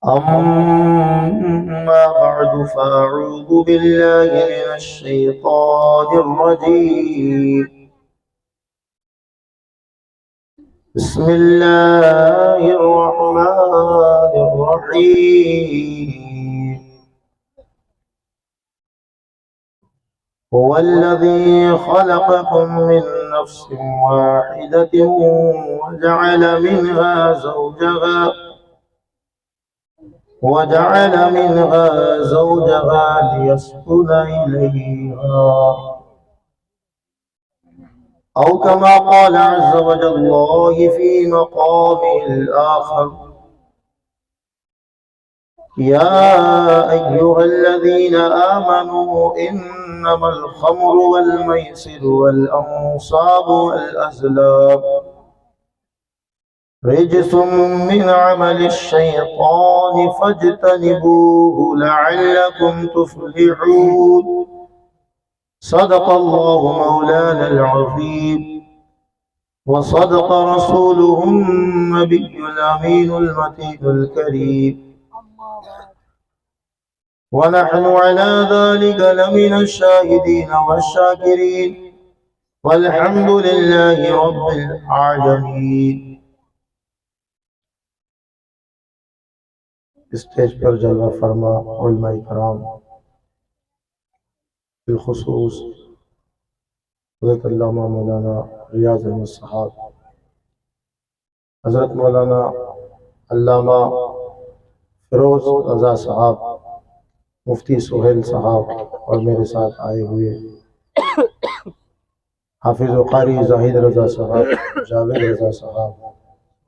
أما بعد فأعوذ بالله من الشيطان الرجيم بسم الله الرحمن الرحيم هو الذي خلقكم من نفس واحدة وجعل منها زوجها ليسكن إليها أو كما قال عز وجل في مقام الآخر يا أيها الذين آمنوا إنما الخمر والميسر والأنصاب والأزلام رجس من عمل الشيطان فاجتنبوه لعلكم تفلحون صدق الله مولانا العظيم وصدق رسوله النبي الأمين المتين الكريم ونحن على ذلك لمن الشاهدين والشاكرين والحمد لله رب العالمين. اسٹیج پر جلوہ فرما علماء کرام، بالخصوص حضرت علامہ مولانا ریاض احمد صاحب، حضرت مولانا علامہ فیروز رضا صاحب، مفتی سہیل صاحب، اور میرے ساتھ آئے ہوئے حافظ و قاری زاہد رضا صاحب، جاوید رضا صاحب،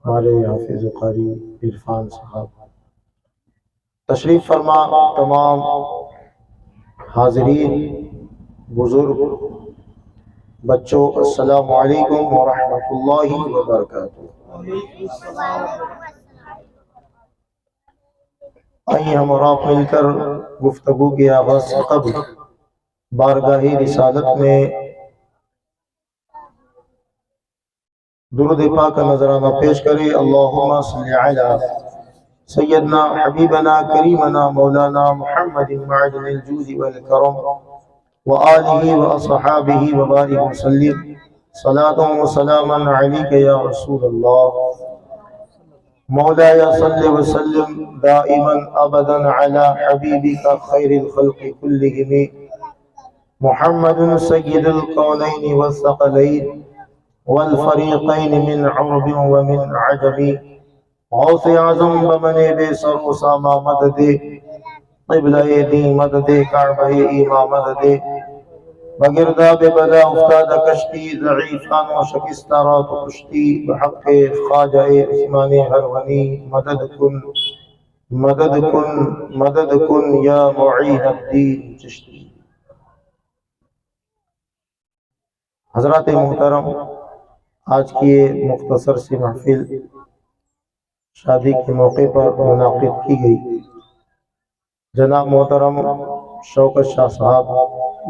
ہمارے حافظ و قاری عرفان صاحب، تشریف فرما تمام حاضرین، بزرگ، بچوں، السلام علیکم ورحمۃ اللہ وبرکاتہ۔ آئیے ہم اور آپ مل کر گفتگو کے آغاز سے قبل بارگاہ رسالت میں درود پاک کا نذرانہ پیش کرے۔ اللہم صلی علی سیدنا حبیبنا کریمنا مولانا محمد معدن الجود والکرم وآلہ واصحابہ وبارک وسلم صلاۃ و سلاما علیک یا رسول اللہ مولاي صل وسلم دائما ابدا على حبيبك خير الخلق كلهم محمد سيد القولين والثقلين والفريقين من عرب ومن عجم غوث اعظم بمن بے سر و ساما مدد قبلہ دین مدد کعبہ ایما مدد بگرداب بلا افتاد کشتی ضعیفان و شکستہ رات و کشتی بحق خواجہ عثمان ہرونی مدد کن مدد کن مدد کن یا معین الدین چشتی۔ حضرات محترم، آج کی یہ مختصر سی محفل شادی کے موقع پر منعقد کی گئی۔ جناب محترم شوکت شاہ صاحب،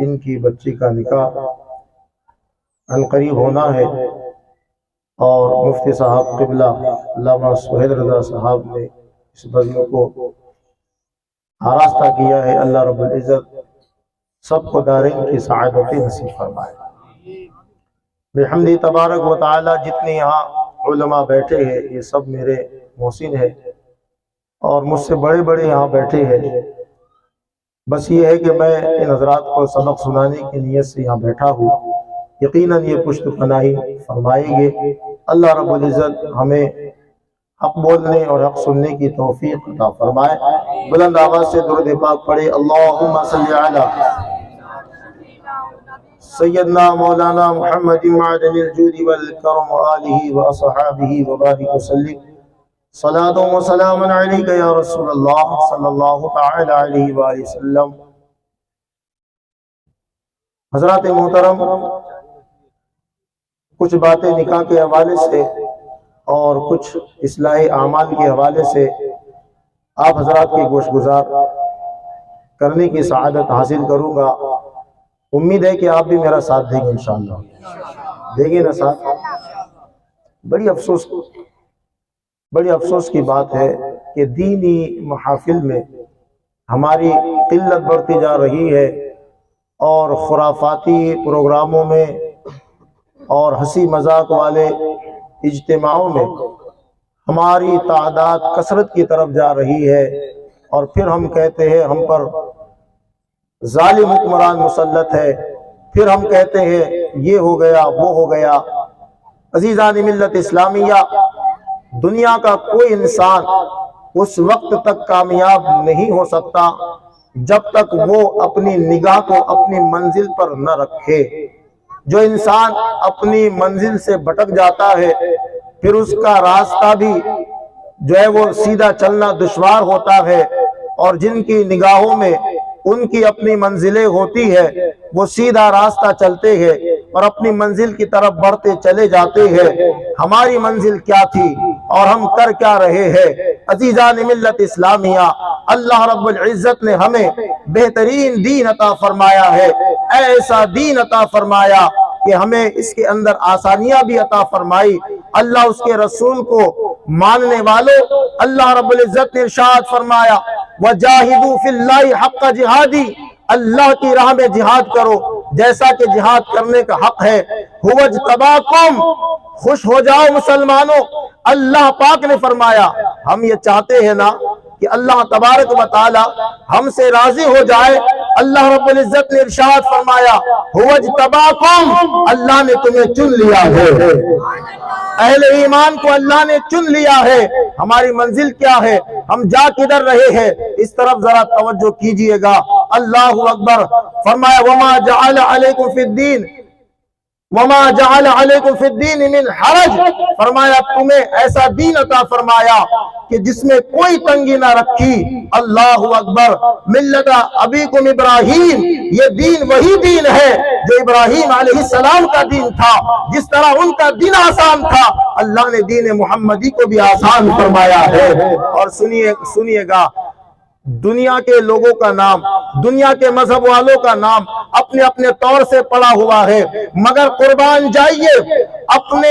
ان کی بچی کا نکاح عنقریب ہونا ہے، اور مفتی صاحب قبلہ علامہ سہیل رضا صاحب نے اس بزم کو آراستہ کیا ہے۔ اللہ رب العزت سب کو دارین کی سعادت نصیب فرمائے۔ بحمدہ تبارک و تعالی جتنے یہاں علماء بیٹھے ہیں یہ سب میرے محسن ہیں، اور مجھ سے بڑے بڑے یہاں بیٹھے ہیں۔ بس یہ ہے کہ میں ان حضرات کو سبق سنانے کی نیت سے یہاں بیٹھا ہوں۔ یقیناً یہ پشت پناہی فرمائیں گے۔ اللہ رب العزت ہمیں حق بولنے اور حق سننے کی توفیق عطا فرمائے۔ بلند آواز سے درود پاک پڑھے۔ اللہم صلی علی سیدنا مولانا محمد معدن الجود والکرم وآلہ واصحابہ وبارک وسلم صلاۃ و سلام علیک یا رسول اللہ صلی اللہ تعالی علیہ وآلہ وسلم۔ حضرات محترم، کچھ باتیں نکاح کے حوالے سے اور کچھ اصلاح اعمال کے حوالے سے آپ حضرات کی گوش گزار کرنے کی سعادت حاصل کروں گا۔ امید ہے کہ آپ بھی میرا ساتھ دیں گے انشاءاللہ۔ دیں گے نا ساتھ؟ بڑی افسوس بڑی افسوس کی بات ہے کہ دینی محافل میں ہماری قلت بڑھتی جا رہی ہے اور خرافاتی پروگراموں میں اور ہنسی مذاق والے اجتماعوں میں ہماری تعداد کثرت کی طرف جا رہی ہے، اور پھر ہم کہتے ہیں ہم پر ظالم حکمران مسلط ہے، پھر ہم کہتے ہیں یہ ہو گیا وہ ہو گیا۔ عزیزان ملت اسلامیہ، دنیا کا کوئی انسان اس وقت تک کامیاب نہیں ہو سکتا جب تک وہ اپنی نگاہ کو اپنی منزل پر نہ رکھے۔ جو انسان اپنی منزل سے بھٹک جاتا ہے پھر اس کا راستہ بھی جو ہے وہ سیدھا چلنا دشوار ہوتا ہے، اور جن کی نگاہوں میں ان کی اپنی منزلیں ہوتی ہے وہ سیدھا راستہ چلتے ہیں اور اپنی منزل کی طرف بڑھتے چلے جاتے ہیں۔ ہماری منزل کیا تھی اور ہم کر کیا رہے ہیں؟ عزیزان ملت اسلامیہ، اللہ رب العزت نے ہمیں بہترین دین عطا فرمایا ہے، ایسا دین عطا فرمایا کہ ہمیں اس کے اندر آسانیاں بھی عطا فرمائی۔ اللہ اس کے رسول کو ماننے والوں، اللہ رب العزت نے ارشاد فرمایا وَجَاهِدُوا فِي اللَّهِ حَقَّ جِهَادِ، اللہ کی راہ میں جہاد کرو جیسا کہ جہاد کرنے کا حق ہے۔ هُوَ اجْتَبَاكُمْ، خوش ہو جاؤ مسلمانوں، اللہ پاک نے فرمایا ہم یہ چاہتے ہیں نا کہ اللہ تبارک و تعالی ہم سے راضی ہو جائے۔ اللہ رب العزت نے ارشاد فرمایا هُوَ اجْتَبَاكُمْ، اللہ نے تمہیں چن لیا ہے، اہل ایمان کو اللہ نے چن لیا ہے۔ ہماری منزل کیا ہے، ہم جا کدھر رہے ہیں، اس طرف ذرا توجہ کیجئے گا۔ اللہ اکبر۔ فرمایا وَمَا جَعَلَ عَلَيْكُمْ فِي الدِّينِ وَمَا جَعَلَ عَلَيْكُمْ فِي الدِّينِ مِنْ حَرَجٍ، فرمایا تمہیں ایسا دین عطا فرمایا کہ جس میں کوئی تنگی نہ رکھی۔ اللہ اکبر۔ ملت ابیکم ابراہیم، یہ دین وہی دین ہے جو ابراہیم علیہ السلام کا دین تھا۔ جس طرح ان کا دین آسان تھا، اللہ نے دین محمدی کو بھی آسان فرمایا ہے۔ اور سنیے گا، دنیا کے لوگوں کا نام، دنیا کے مذہب والوں کا نام اپنے اپنے طور سے پڑا ہوا ہے، مگر قربان جائیے اپنے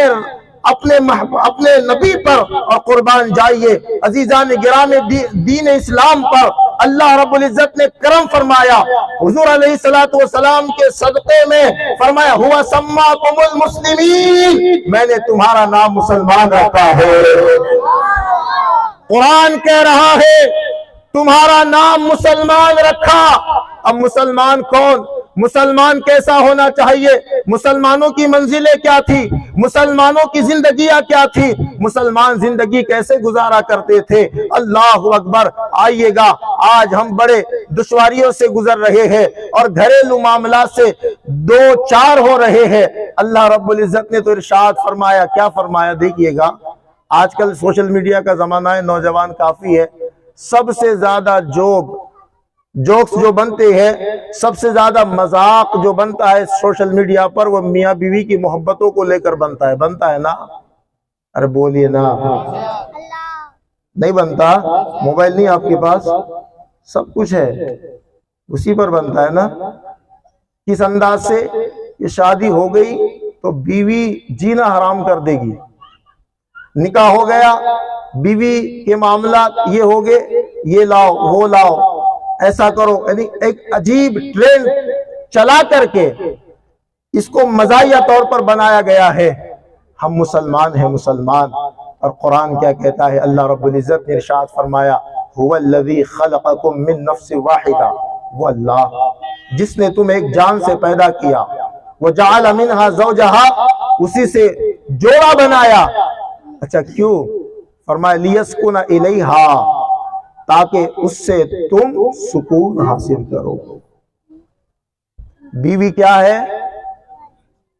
نبی پر اور قربان جائیے عزیزان گرامی دین اسلام پر۔ اللہ رب العزت نے کرم فرمایا حضور علیہ السلام کے صدقے میں، فرمایا ہوا سماکم المسلمین، میں نے تمہارا نام مسلمان رکھا ہے۔ قرآن کہہ رہا ہے تمہارا نام مسلمان رکھا۔ اب مسلمان کون، مسلمان کیسا ہونا چاہیے، مسلمانوں کی منزلیں کیا تھی، مسلمانوں کی زندگیاں کیا تھی، مسلمان زندگی کیسے گزارا کرتے تھے۔ اللہ اکبر۔ آئیے گا، آج ہم بڑے دشواریوں سے گزر رہے ہیں اور گھریلو معاملات سے دو چار ہو رہے ہیں۔ اللہ رب العزت نے تو ارشاد فرمایا، کیا فرمایا دیکھیے گا۔ آج کل سوشل میڈیا کا زمانہ ہے، نوجوان کافی ہے، سب سے زیادہ جوکس جو بنتے ہیں، سب سے زیادہ مذاق جو بنتا ہے سوشل میڈیا پر، وہ میاں بیوی کی محبتوں کو لے کر بنتا ہے نا؟ ارے بولیے نا، نہیں بنتا؟ موبائل نہیں آپ کے پاس، سب کچھ ہے، اسی پر بنتا ہے نا۔ کس انداز سے یہ شادی ہو گئی تو بیوی جینا حرام کر دے گی، نکاح ہو گیا بیوی کے معاملات یہ ہو گئے، یہ لاؤ وہ لاؤ ایسا کرو، یعنی ایک عجیب ٹرینڈ چلا کر کے اس کو مزاحیہ طور پر بنایا گیا ہے۔ ہم مسلمان ہیں، مسلمان، اور قرآن کیا کہتا ہے؟ اللہ رب العزت نے ارشاد فرمایا هو الذی خلقکم من نفس واحدہ، وہ اللہ جس نے تمہیں ایک جان سے پیدا کیا، وجعل منہا زوجہا، اسی سے جوڑا بنایا۔ اچھا کیوں؟ فرمایا لیسکن الیہا، تاکہ اس سے تم سکون حاصل کرو۔ بیوی کیا ہے؟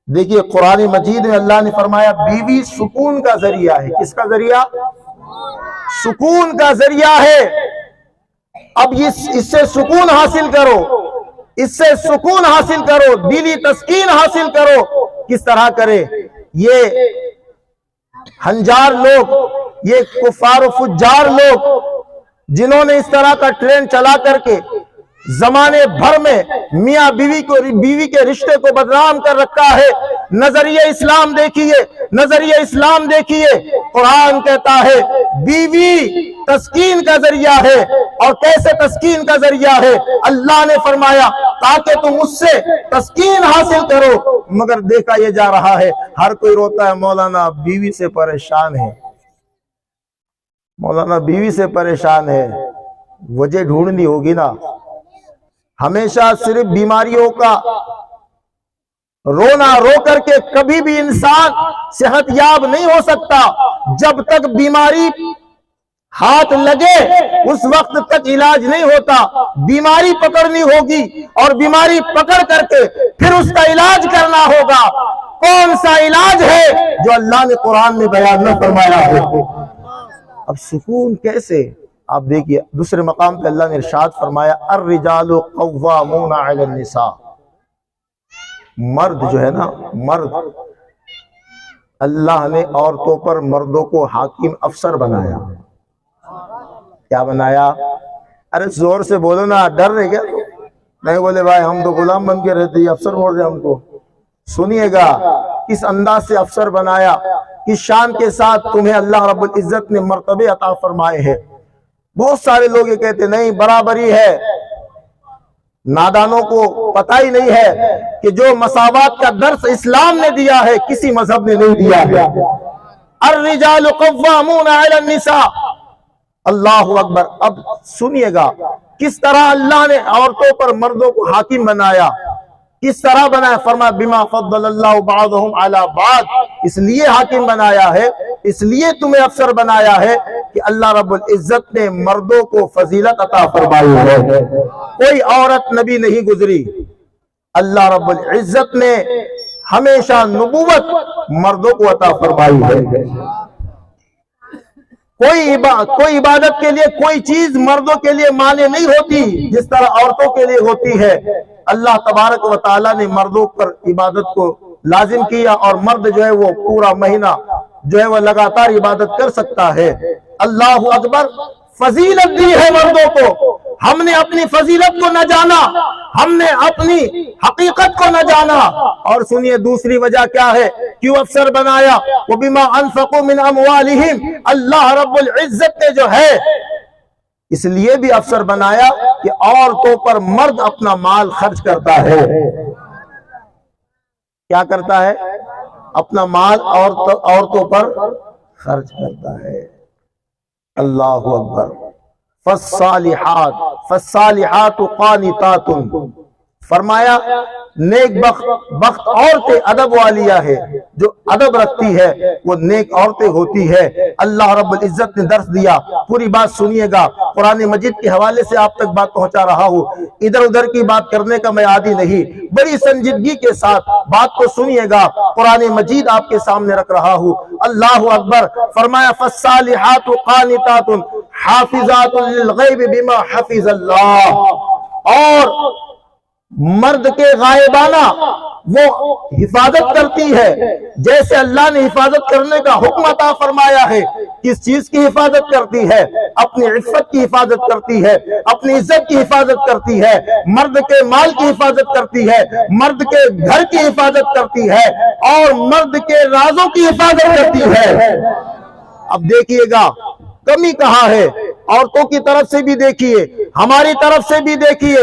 دیکھیے قرآن مجید میں اللہ نے فرمایا بیوی سکون کا ذریعہ ہے۔ کس کا ذریعہ؟ سکون کا ذریعہ ہے۔ اب اس سے سکون حاصل کرو، اس سے سکون حاصل کرو، دلی تسکین حاصل کرو۔ کس طرح کرے؟ یہ ہنجار لوگ، یہ کفار و فجار لوگ جنہوں نے اس طرح کا ٹرینڈ چلا کر کے زمانے بھر میں میاں بیوی کے رشتے کو بدنام کر رکھا ہے، نظریہ اسلام دیکھیے، نظریہ اسلام دیکھیے، قرآن کہتا ہے بیوی تسکین کا ذریعہ ہے، اور کیسے تسکین کا ذریعہ ہے؟ اللہ نے فرمایا تاکہ تم اس سے تسکین حاصل کرو، مگر دیکھا یہ جا رہا ہے ہر کوئی روتا ہے مولانا بیوی سے پریشان ہے، مولانا بیوی سے پریشان ہے۔ وجہ ڈھونڈنی ہوگی نا، ہمیشہ صرف بیماریوں کا رونا رو کر کے کبھی بھی انسان صحت یاب نہیں ہو سکتا۔ جب تک بیماری ہاتھ لگے اس وقت تک علاج نہیں ہوتا، بیماری پکڑنی ہوگی اور بیماری پکڑ کر کے پھر اس کا علاج کرنا ہوگا۔ کون سا علاج ہے جو اللہ نے قرآن میں بیان نہ فرمایا ہو؟ اب سکون کیسے؟ آپ دیکھیے دوسرے مقام پہ اللہ نے ارشاد فرمایا الرجال قوامون علی النساء، مرد جو ہے نا، مرد، اللہ نے عورتوں پر مردوں کو حاکم افسر بنایا۔ کیا بنایا؟ ارے زور سے بولو نا، ڈر رہے کیا؟ نہیں بولے بھائی ہم تو غلام بن کے رہتے، یہ افسر بول رہے ہم کو۔ سنیے گا کس انداز سے افسر بنایا، کس شان کے ساتھ تمہیں اللہ رب العزت نے مرتبے عطا فرمائے ہیں۔ بہت سارے لوگ یہ کہتے نہیں برابری ہے، نادانوں کو پتہ ہی نہیں ہے کہ جو مساوات کا درس اسلام نے دیا ہے کسی مذہب نے نہیں دیا ہے۔ الرجال قوامون علی النساء، اللہ اکبر۔ اب سنیے گا کس طرح اللہ نے عورتوں پر مردوں کو حاکم بنایا، کس طرح بنایا؟ فرمایا بما فضل اللہ بعضهم علی بعض، اس لیے حاکم بنایا ہے، اس لیے تمہیں افسر بنایا ہے کہ اللہ رب العزت نے مردوں کو فضیلت عطا فرمائی ہے۔ کوئی عورت نبی نہیں گزری، اللہ رب العزت نے ہمیشہ نبوت مردوں کو عطا فرمائی ہے۔ کوئی عبادت کے لیے کوئی چیز مردوں کے لیے مانع نہیں ہوتی جس طرح عورتوں کے لیے ہوتی ہے۔ اللہ تبارک و تعالیٰ نے مردوں پر عبادت کو لازم کیا، اور مرد جو ہے وہ پورا مہینہ جو ہے وہ لگاتار عبادت کر سکتا ہے۔ اللہ اکبر۔ فضیلت دی ہے مردوں کو، ہم نے اپنی فضیلت کو نہ جانا، ہم نے اپنی حقیقت کو نہ جانا۔ اور سنیے دوسری وجہ کیا ہے کیوں افسر بنایا؟ وَبِمَا أَنفَقُوا مِنْ أَمْوَالِهِمْ، اللہ رب العزت نے جو ہے اس لیے بھی افسر بنایا کہ عورتوں پر مرد اپنا مال خرچ کرتا ہے۔ کیا کرتا ہے؟ اپنا مال عورتوں پر خرچ کرتا ہے۔ اللہ اکبر۔ فالصالحات قانتات، فرمایا نیک بخت عورتیں ادب والیہ ہے، جو ادب رکھتی ہے وہ نیک عورتیں ہوتی ہے۔ اللہ رب العزت نے درس دیا، پوری بات سنیے گا، قرآن مجید کے حوالے سے آپ تک بات پہنچا رہا ہوں، ادھر ادھر کی بات کرنے کا میں عادی نہیں، بڑی سنجیدگی کے ساتھ بات کو سنیے گا، قرآن مجید آپ کے سامنے رکھ رہا ہوں۔ اللہ اکبر۔ فرمایا فالصالحات قانتات حافظات للغیب بما حفظ اللہ، اور مرد کے غائبانہ وہ حفاظت کرتی ہے جیسے اللہ نے حفاظت کرنے کا حکم عطا فرمایا ہے۔ کس چیز کی حفاظت کرتی ہے؟ اپنی عفت کی حفاظت کرتی ہے، اپنی عزت کی حفاظت کرتی ہے، مرد کے مال کی حفاظت کرتی ہے، مرد کے گھر کی حفاظت کرتی ہے، اور مرد کے رازوں کی حفاظت کرتی ہے۔ اب دیکھیے گا کمی کہاں ہے؟ عورتوں کی طرف سے بھی دیکھیے، ہماری طرف سے بھی دیکھیے،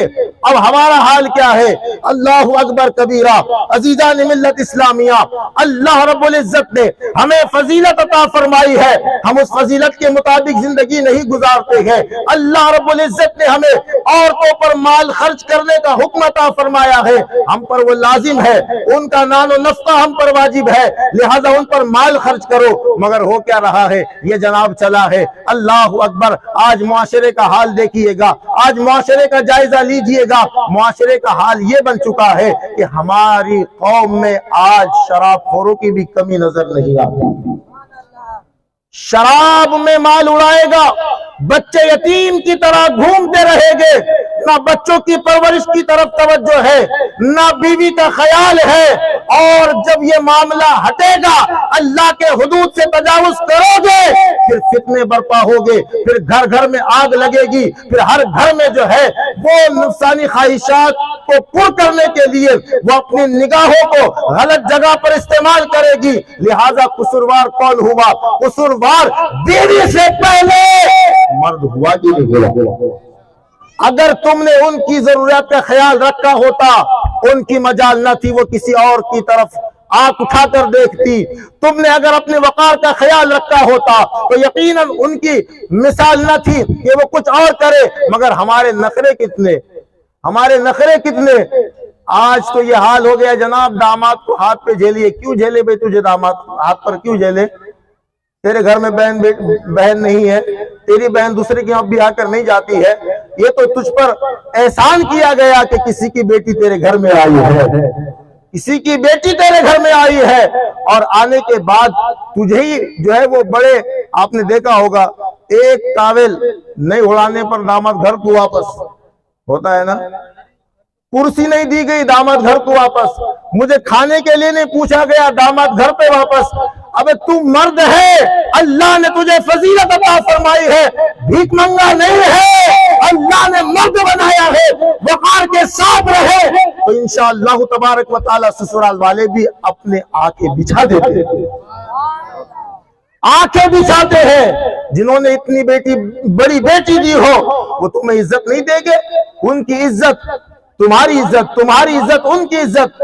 اب ہمارا حال کیا ہے؟ اللہ اکبر کبیرہ۔ عزیزان ملت اسلامیہ، اللہ رب العزت نے ہمیں فضیلت عطا فرمائی ہے، ہم اس فضیلت کے مطابق زندگی نہیں گزارتے ہیں۔ اللہ رب العزت نے ہمیں عورتوں پر مال خرچ کرنے کا حکم عطا فرمایا ہے، ہم پر وہ لازم ہے، ان کا نان و نفقہ ہم پر واجب ہے، لہذا ان پر مال خرچ کرو۔ مگر ہو کیا رہا ہے؟ یہ جناب چلا ہے۔ اللہ اکبر۔ آج معاشرے کا حال دیکھیے گا، آج معاشرے کا جائزہ لیجئے گا، معاشرے کا حال یہ بن چکا ہے کہ ہماری قوم میں آج شراب خوروں کی بھی کمی نظر نہیں آتی۔ شراب میں مال اڑائے گا، بچے یتیم کی طرح گھومتے رہیں گے، نہ بچوں کی پرورش کی طرف توجہ ہے، نہ بیوی کا خیال ہے، اور جب یہ معاملہ ہٹے گا، اللہ کے حدود سے تجاوز کرو گے، پھر فتنے برپا ہوگے، پھر گھر گھر میں آگ لگے گی، پھر ہر گھر میں جو ہے وہ نفسانی خواہشات کو پر کرنے کے لیے وہ اپنی نگاہوں کو غلط جگہ پر استعمال کرے گی۔ لہذا قصوروار کون ہوا؟ قصوروار بیوی سے پہلے مرد ہوا کہ نہیں ہوا؟ اگر تم نے ان کی ضرورت کا خیال رکھا ہوتا، ان کی مجال نہ تھی وہ کسی اور کی طرف آنکھ اٹھا کر دیکھتی۔ تم نے اگر اپنے وقار کا خیال رکھا ہوتا تو یقیناً ان کی مثال نہ تھی کہ وہ کچھ اور کرے، مگر ہمارے نخرے کتنے، ہمارے نخرے کتنے۔ آج تو یہ حال ہو گیا جناب، داماد کو ہاتھ پہ جھیلیے۔ کیوں جھیلے بھائی تجھے داماد ہاتھ پر کیوں جھیلے؟ تیرے گھر میں بہن نہیں ہے، تیری بہن دوسرے کے یہاں بھی آ کر نہیں جاتی ہے، یہ تو تجھ پر احسان کیا گیا کہ کسی کی بیٹی تیرے گھر میں آئی ہے، کسی کی بیٹی تیرے گھر میں آئی ہے، اور آنے کے بعد تجھے ہی جو ہے وہ بڑے، آپ نے دیکھا ہوگا ایک ٹاول نہیں اڑانے پر داماد گھر کو واپس ہوتا ہے نا، کرسی نہیں دی گئی داماد گھر کو واپس، مجھے کھانے کے لیے نہیں پوچھا گیا داماد گھر پہ واپس۔ ابے تو مرد ہے، اللہ نے تجھے فضیلت عطا فرمائی ہے، بھیک منگا نہیں ہے، اللہ نے مرد بنایا ہے، وقار کے ساتھ رہے تو انشاءاللہ تبارک و تعالی سسرال والے بھی اپنے آنکھیں بچھا دیتے ہیں، آنکھیں بچھاتے ہیں۔ جنہوں نے اتنی بڑی بیٹی دی ہو وہ تمہیں عزت نہیں دے گے، ان کی عزت تمہاری عزت، تمہاری عزت ان کی عزت،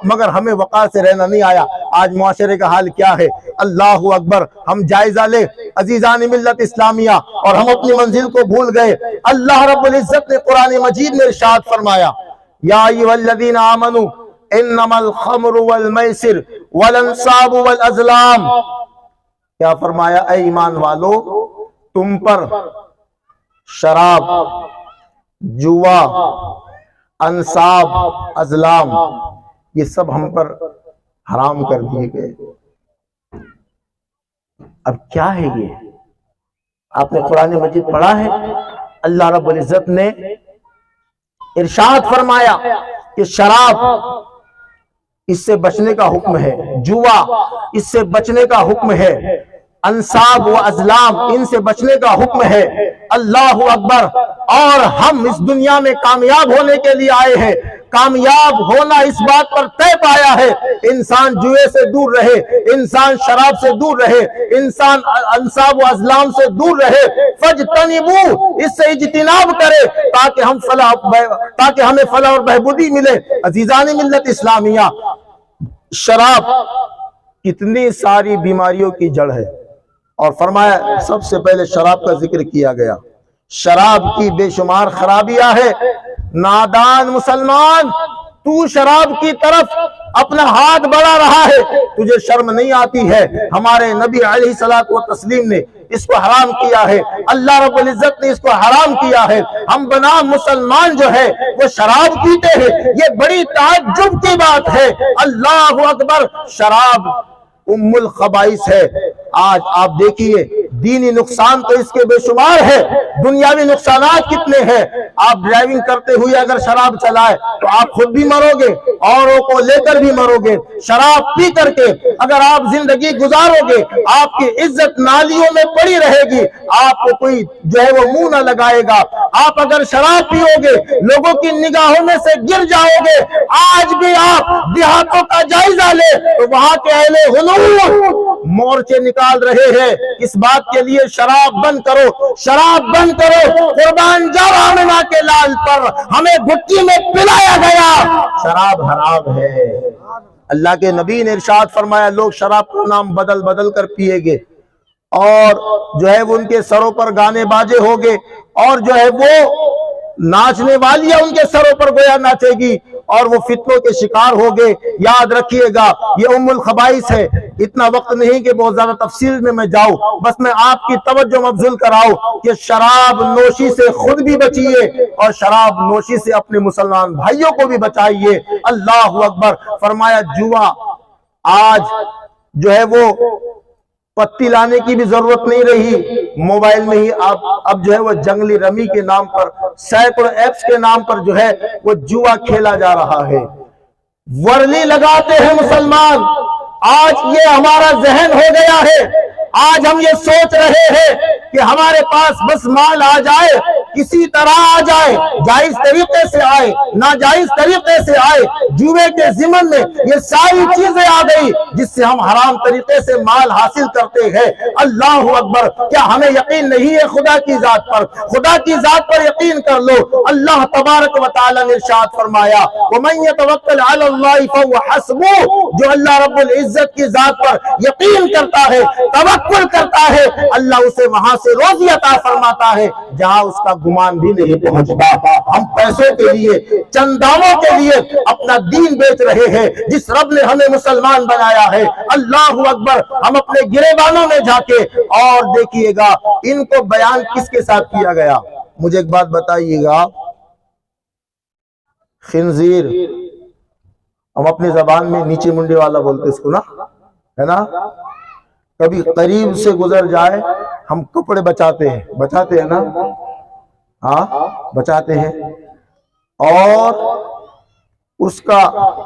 مگر ہمیں وقار سے رہنا نہیں آیا۔ آج معاشرے کا حال کیا ہے؟ اللہ اکبر۔ ہم جائزہ لے عزیزان ملت اسلامیہ، اور ہم اپنی منزل کو بھول گئے۔ اللہ رب العزت نے قرآن مجید میں ارشاد فرمایا، یا ایھا الذین آمنوا انما الخمر والمیسر والانصاب والازلام، کیا فرمایا؟ اے ایمان والو، تم پر شراب، جوا، انصاب، ازلام، یہ سب ہم پر حرام کر دیے گئے۔ اب کیا ہے یہ؟ آپ نے قرآن مجید پڑھا ہے، اللہ رب العزت نے ارشاد فرمایا کہ شراب، اس سے بچنے کا حکم ہے، جوا، اس سے بچنے کا حکم ہے، انصاب و ازلام، ان سے بچنے کا حکم ہے۔ اللہ اکبر۔ اور ہم اس دنیا میں کامیاب ہونے کے لیے آئے ہیں، کامیاب ہونا اس بات پر طے پایا ہے، انسان جوئے سے دور رہے، انسان شراب سے دور رہے، انسان انصاب و ازلام سے دور رہے، فجتنبو، اس سے اجتناب کرے تاکہ ہمیں فلاح اور بہبودی ملے۔ عزیزان ملت اسلامیہ، شراب کتنی ساری بیماریوں کی جڑ ہے، اور فرمایا سب سے پہلے شراب کا ذکر کیا گیا۔ شراب کی بے شمار خرابیاں ہے۔ نادان مسلمان، تو شراب کی طرف اپنا ہاتھ بڑھا رہا ہے، تجھے شرم نہیں آتی ہے؟ ہمارے نبی علیہ الصلوۃ والتسلیم نے اس کو حرام کیا ہے، اللہ رب العزت نے اس کو حرام کیا ہے۔ ہم بنام مسلمان جو ہے وہ شراب پیتے ہیں، یہ بڑی تعجب کی بات ہے۔ اللہ اکبر۔ شراب ام الخبائث ہے۔ آج آپ دیکھیے دینی نقصان تو اس کے بے شمار ہے، دنیاوی نقصانات کتنے ہیں۔ آپ ڈرائیونگ کرتے ہوئے اگر شراب چلائے تو آپ خود بھی مرو گے، اوروں کو لے کر بھی مرو گے۔ شراب پی کر کے اگر آپ زندگی گزارو گے، آپ کی عزت نالیوں میں پڑی رہے گی، آپ کو کوئی جو ہے وہ منہ نہ لگائے گا۔ آپ اگر شراب پیو گے، لوگوں کی نگاہوں میں سے گر جاؤ گے۔ آج بھی آپ دیہاتوں کا جائزہ لے تو وہاں کے اہل حلول مورچے نکال رہے ہیں اس بات کے لیے شراب بند کرو، شراب بند کرو۔ قربان جاؤ آمنہ کے لال پر، ہمیں گھٹی میں پلایا گیا، شراب حرام ہے۔ اللہ کے نبی نے ارشاد فرمایا لوگ شراب کا نام بدل بدل کر پیے گے، اور جو ہے وہ ان کے سروں پر گانے باجے ہوگے، اور جو ہے وہ ناچنے والیاں ان کے سروں پر گویا ناچے گی، اور وہ فتنوں کے شکار ہوگے۔ یاد رکھیے گا یہ ام الخبائث ہے۔ اتنا وقت نہیں کہ بہت زیادہ تفصیل میں جاؤں، بس میں آپ کی توجہ مبذول کراؤں کہ شراب نوشی سے خود بھی بچیے، اور شراب نوشی سے اپنے مسلمان بھائیوں کو بھی بچائیے۔ اللہ اکبر۔ فرمایا جوا، آج جو ہے وہ پتی لانے کی بھی ضرورت نہیں رہی، موبائل میں ہی اب جو ہے وہ جنگلی رمی کے نام پر، سینکڑوں ایپس کے نام پر جو ہے وہ جوا کھیلا جا رہا ہے۔ ورلی لگاتے ہیں مسلمان، آج یہ ہمارا ذہن ہو گیا ہے۔ آج ہم یہ سوچ رہے ہیں کہ ہمارے پاس بس مال آ جائے، کسی طرح آ جائے، جائز طریقے سے آئے، ناجائز طریقے سے آئے، جوے کے ضمن میں یہ ساری چیزیں آ گئی جس سے ہم حرام طریقے سے مال حاصل کرتے ہیں۔ اللہ اکبر! کیا ہمیں یقین نہیں ہے خدا کی ذات پر؟ خدا کی ذات پر یقین کر لو۔ اللہ تبارک و تعالی نے ارشاد فرمایا وَمَن يَتَوَكَّلْ عَلَى اللَّهِ فَهُوَ حَسْبُهُ، جو اللہ رب العزت کی ذات پر یقین کرتا ہے، توکل کرتا ہے، اللہ اسے وہاں سے روزی عطا فرماتا ہے جہاں اس کا گمان بھی نہیں پہنچتا۔ ہم پیسوں کے لیے، چند داموں کے لیے اپنا دین بیچ رہے ہیں جس رب نے ہمیں مسلمان بنایا ہے۔ اللہ اکبر! ہم اپنے گریبانوں میں جا کے اور دیکھیے گا ان کو بیان کس کے ساتھ کیا گیا۔ مجھے ایک بات بتائیے گا، خنزیر ہم اپنی زبان میں نیچے منڈے والا بولتے اس کو نا، ہے نا؟ کبھی قریب سے گزر جائے ہم کپڑے بچاتے ہیں نا، ہاں بچاتے ہیں، اور اس کا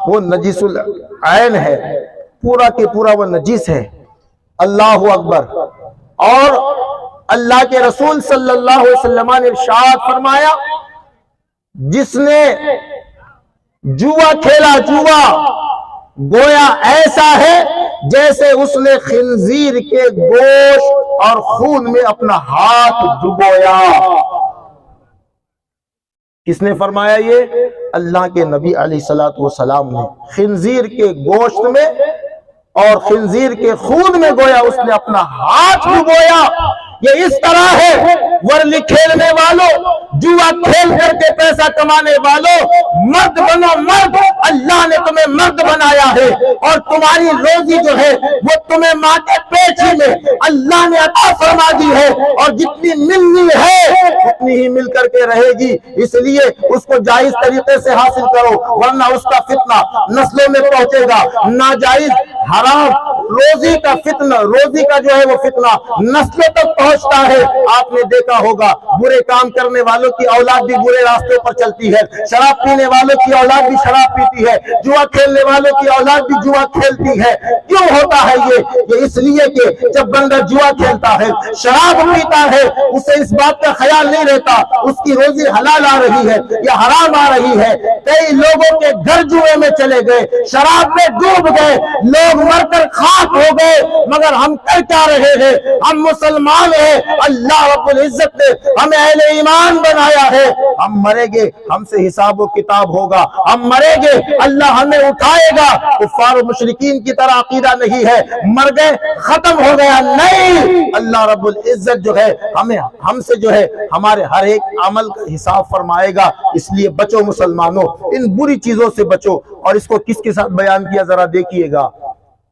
وہ نجیس العین ہے، پورا کے پورا وہ نجیس ہے۔ اللہ اکبر! اور اللہ کے رسول صلی اللہ علیہ وسلم نے ارشاد فرمایا جس نے جوا کھیلا، جوا گویا ایسا ہے جیسے اس نے خنزیر کے گوشت اور خون میں اپنا ہاتھ ڈبویا۔ کس نے فرمایا یہ؟ اللہ کے نبی علیہ السلام نے۔ خنزیر کے گوشت میں اور خنزیر کے خون میں گویا اس نے اپنا ہاتھ ڈبویا۔ یہ اس طرح ہے ورلی کھیلنے والوں، جوا کھیل کر کے پیسہ کمانے والوں، مرد بنو مرد، اللہ نے تمہیں مرد بنایا ہے اور تمہاری روزی جو ہے وہ تمہیں ماں کے پیٹ ہی میں اللہ نے عطا فرما دی ہے، اور جتنی ملنی ہے اتنی ہی مل کر کے رہے گی، اس لیے اس کو جائز طریقے سے حاصل کرو، ورنہ اس کا فتنہ نسلوں میں پہنچے گا۔ ناجائز حرام روزی کا فتنہ، روزی کا جو ہے وہ فتنہ نسلوں تک پہنچتا ہے۔ آپ نے دیکھا ہوگا برے کام کرنے والوں کی اولاد بھی برے راستوں پر چلتی ہے، شراب پینے والوں کی اولاد بھی شراب پیتی ہے، جوا کھیلنے والوں کی اولاد بھی جوا کھیلتی ہے۔ کیوں ہوتا ہے یہ اس لیے کہ جب بندہ جوا کھیلتا ہے، شراب پیتا ہے، اسے اس بات کا خیال نہیں رہتا اس کی روزی حلال آ رہی ہے یا حرام آ رہی ہے۔ کئی لوگوں کے گھر جوے میں چلے گئے، شراب میں ڈوب گئے، لوگ مر کر خاک ہو گئے، مگر ہم کر کیا رہے ہیں؟ ہم مسلمان ہیں، اللہ رب العزت نے ہمیں اہل ایمان بنایا ہے۔ ہم مریں گے، ہم سے حساب و کتاب ہوگا، ہم مریں گے، اللہ ہمیں اٹھائے گا۔ کفار و مشرکین کی طرح عقیدہ نہیں ہے مر گئے ختم ہو گیا، نہیں، اللہ رب العزت جو ہے ہم سے جو ہے ہمارے ہر ایک عمل کا حساب فرمائے گا۔ اس لیے بچو مسلمانوں، ان بری چیزوں سے بچو۔ اور اس کو کس کے ساتھ بیان کیا ذرا دیکھیے گا۔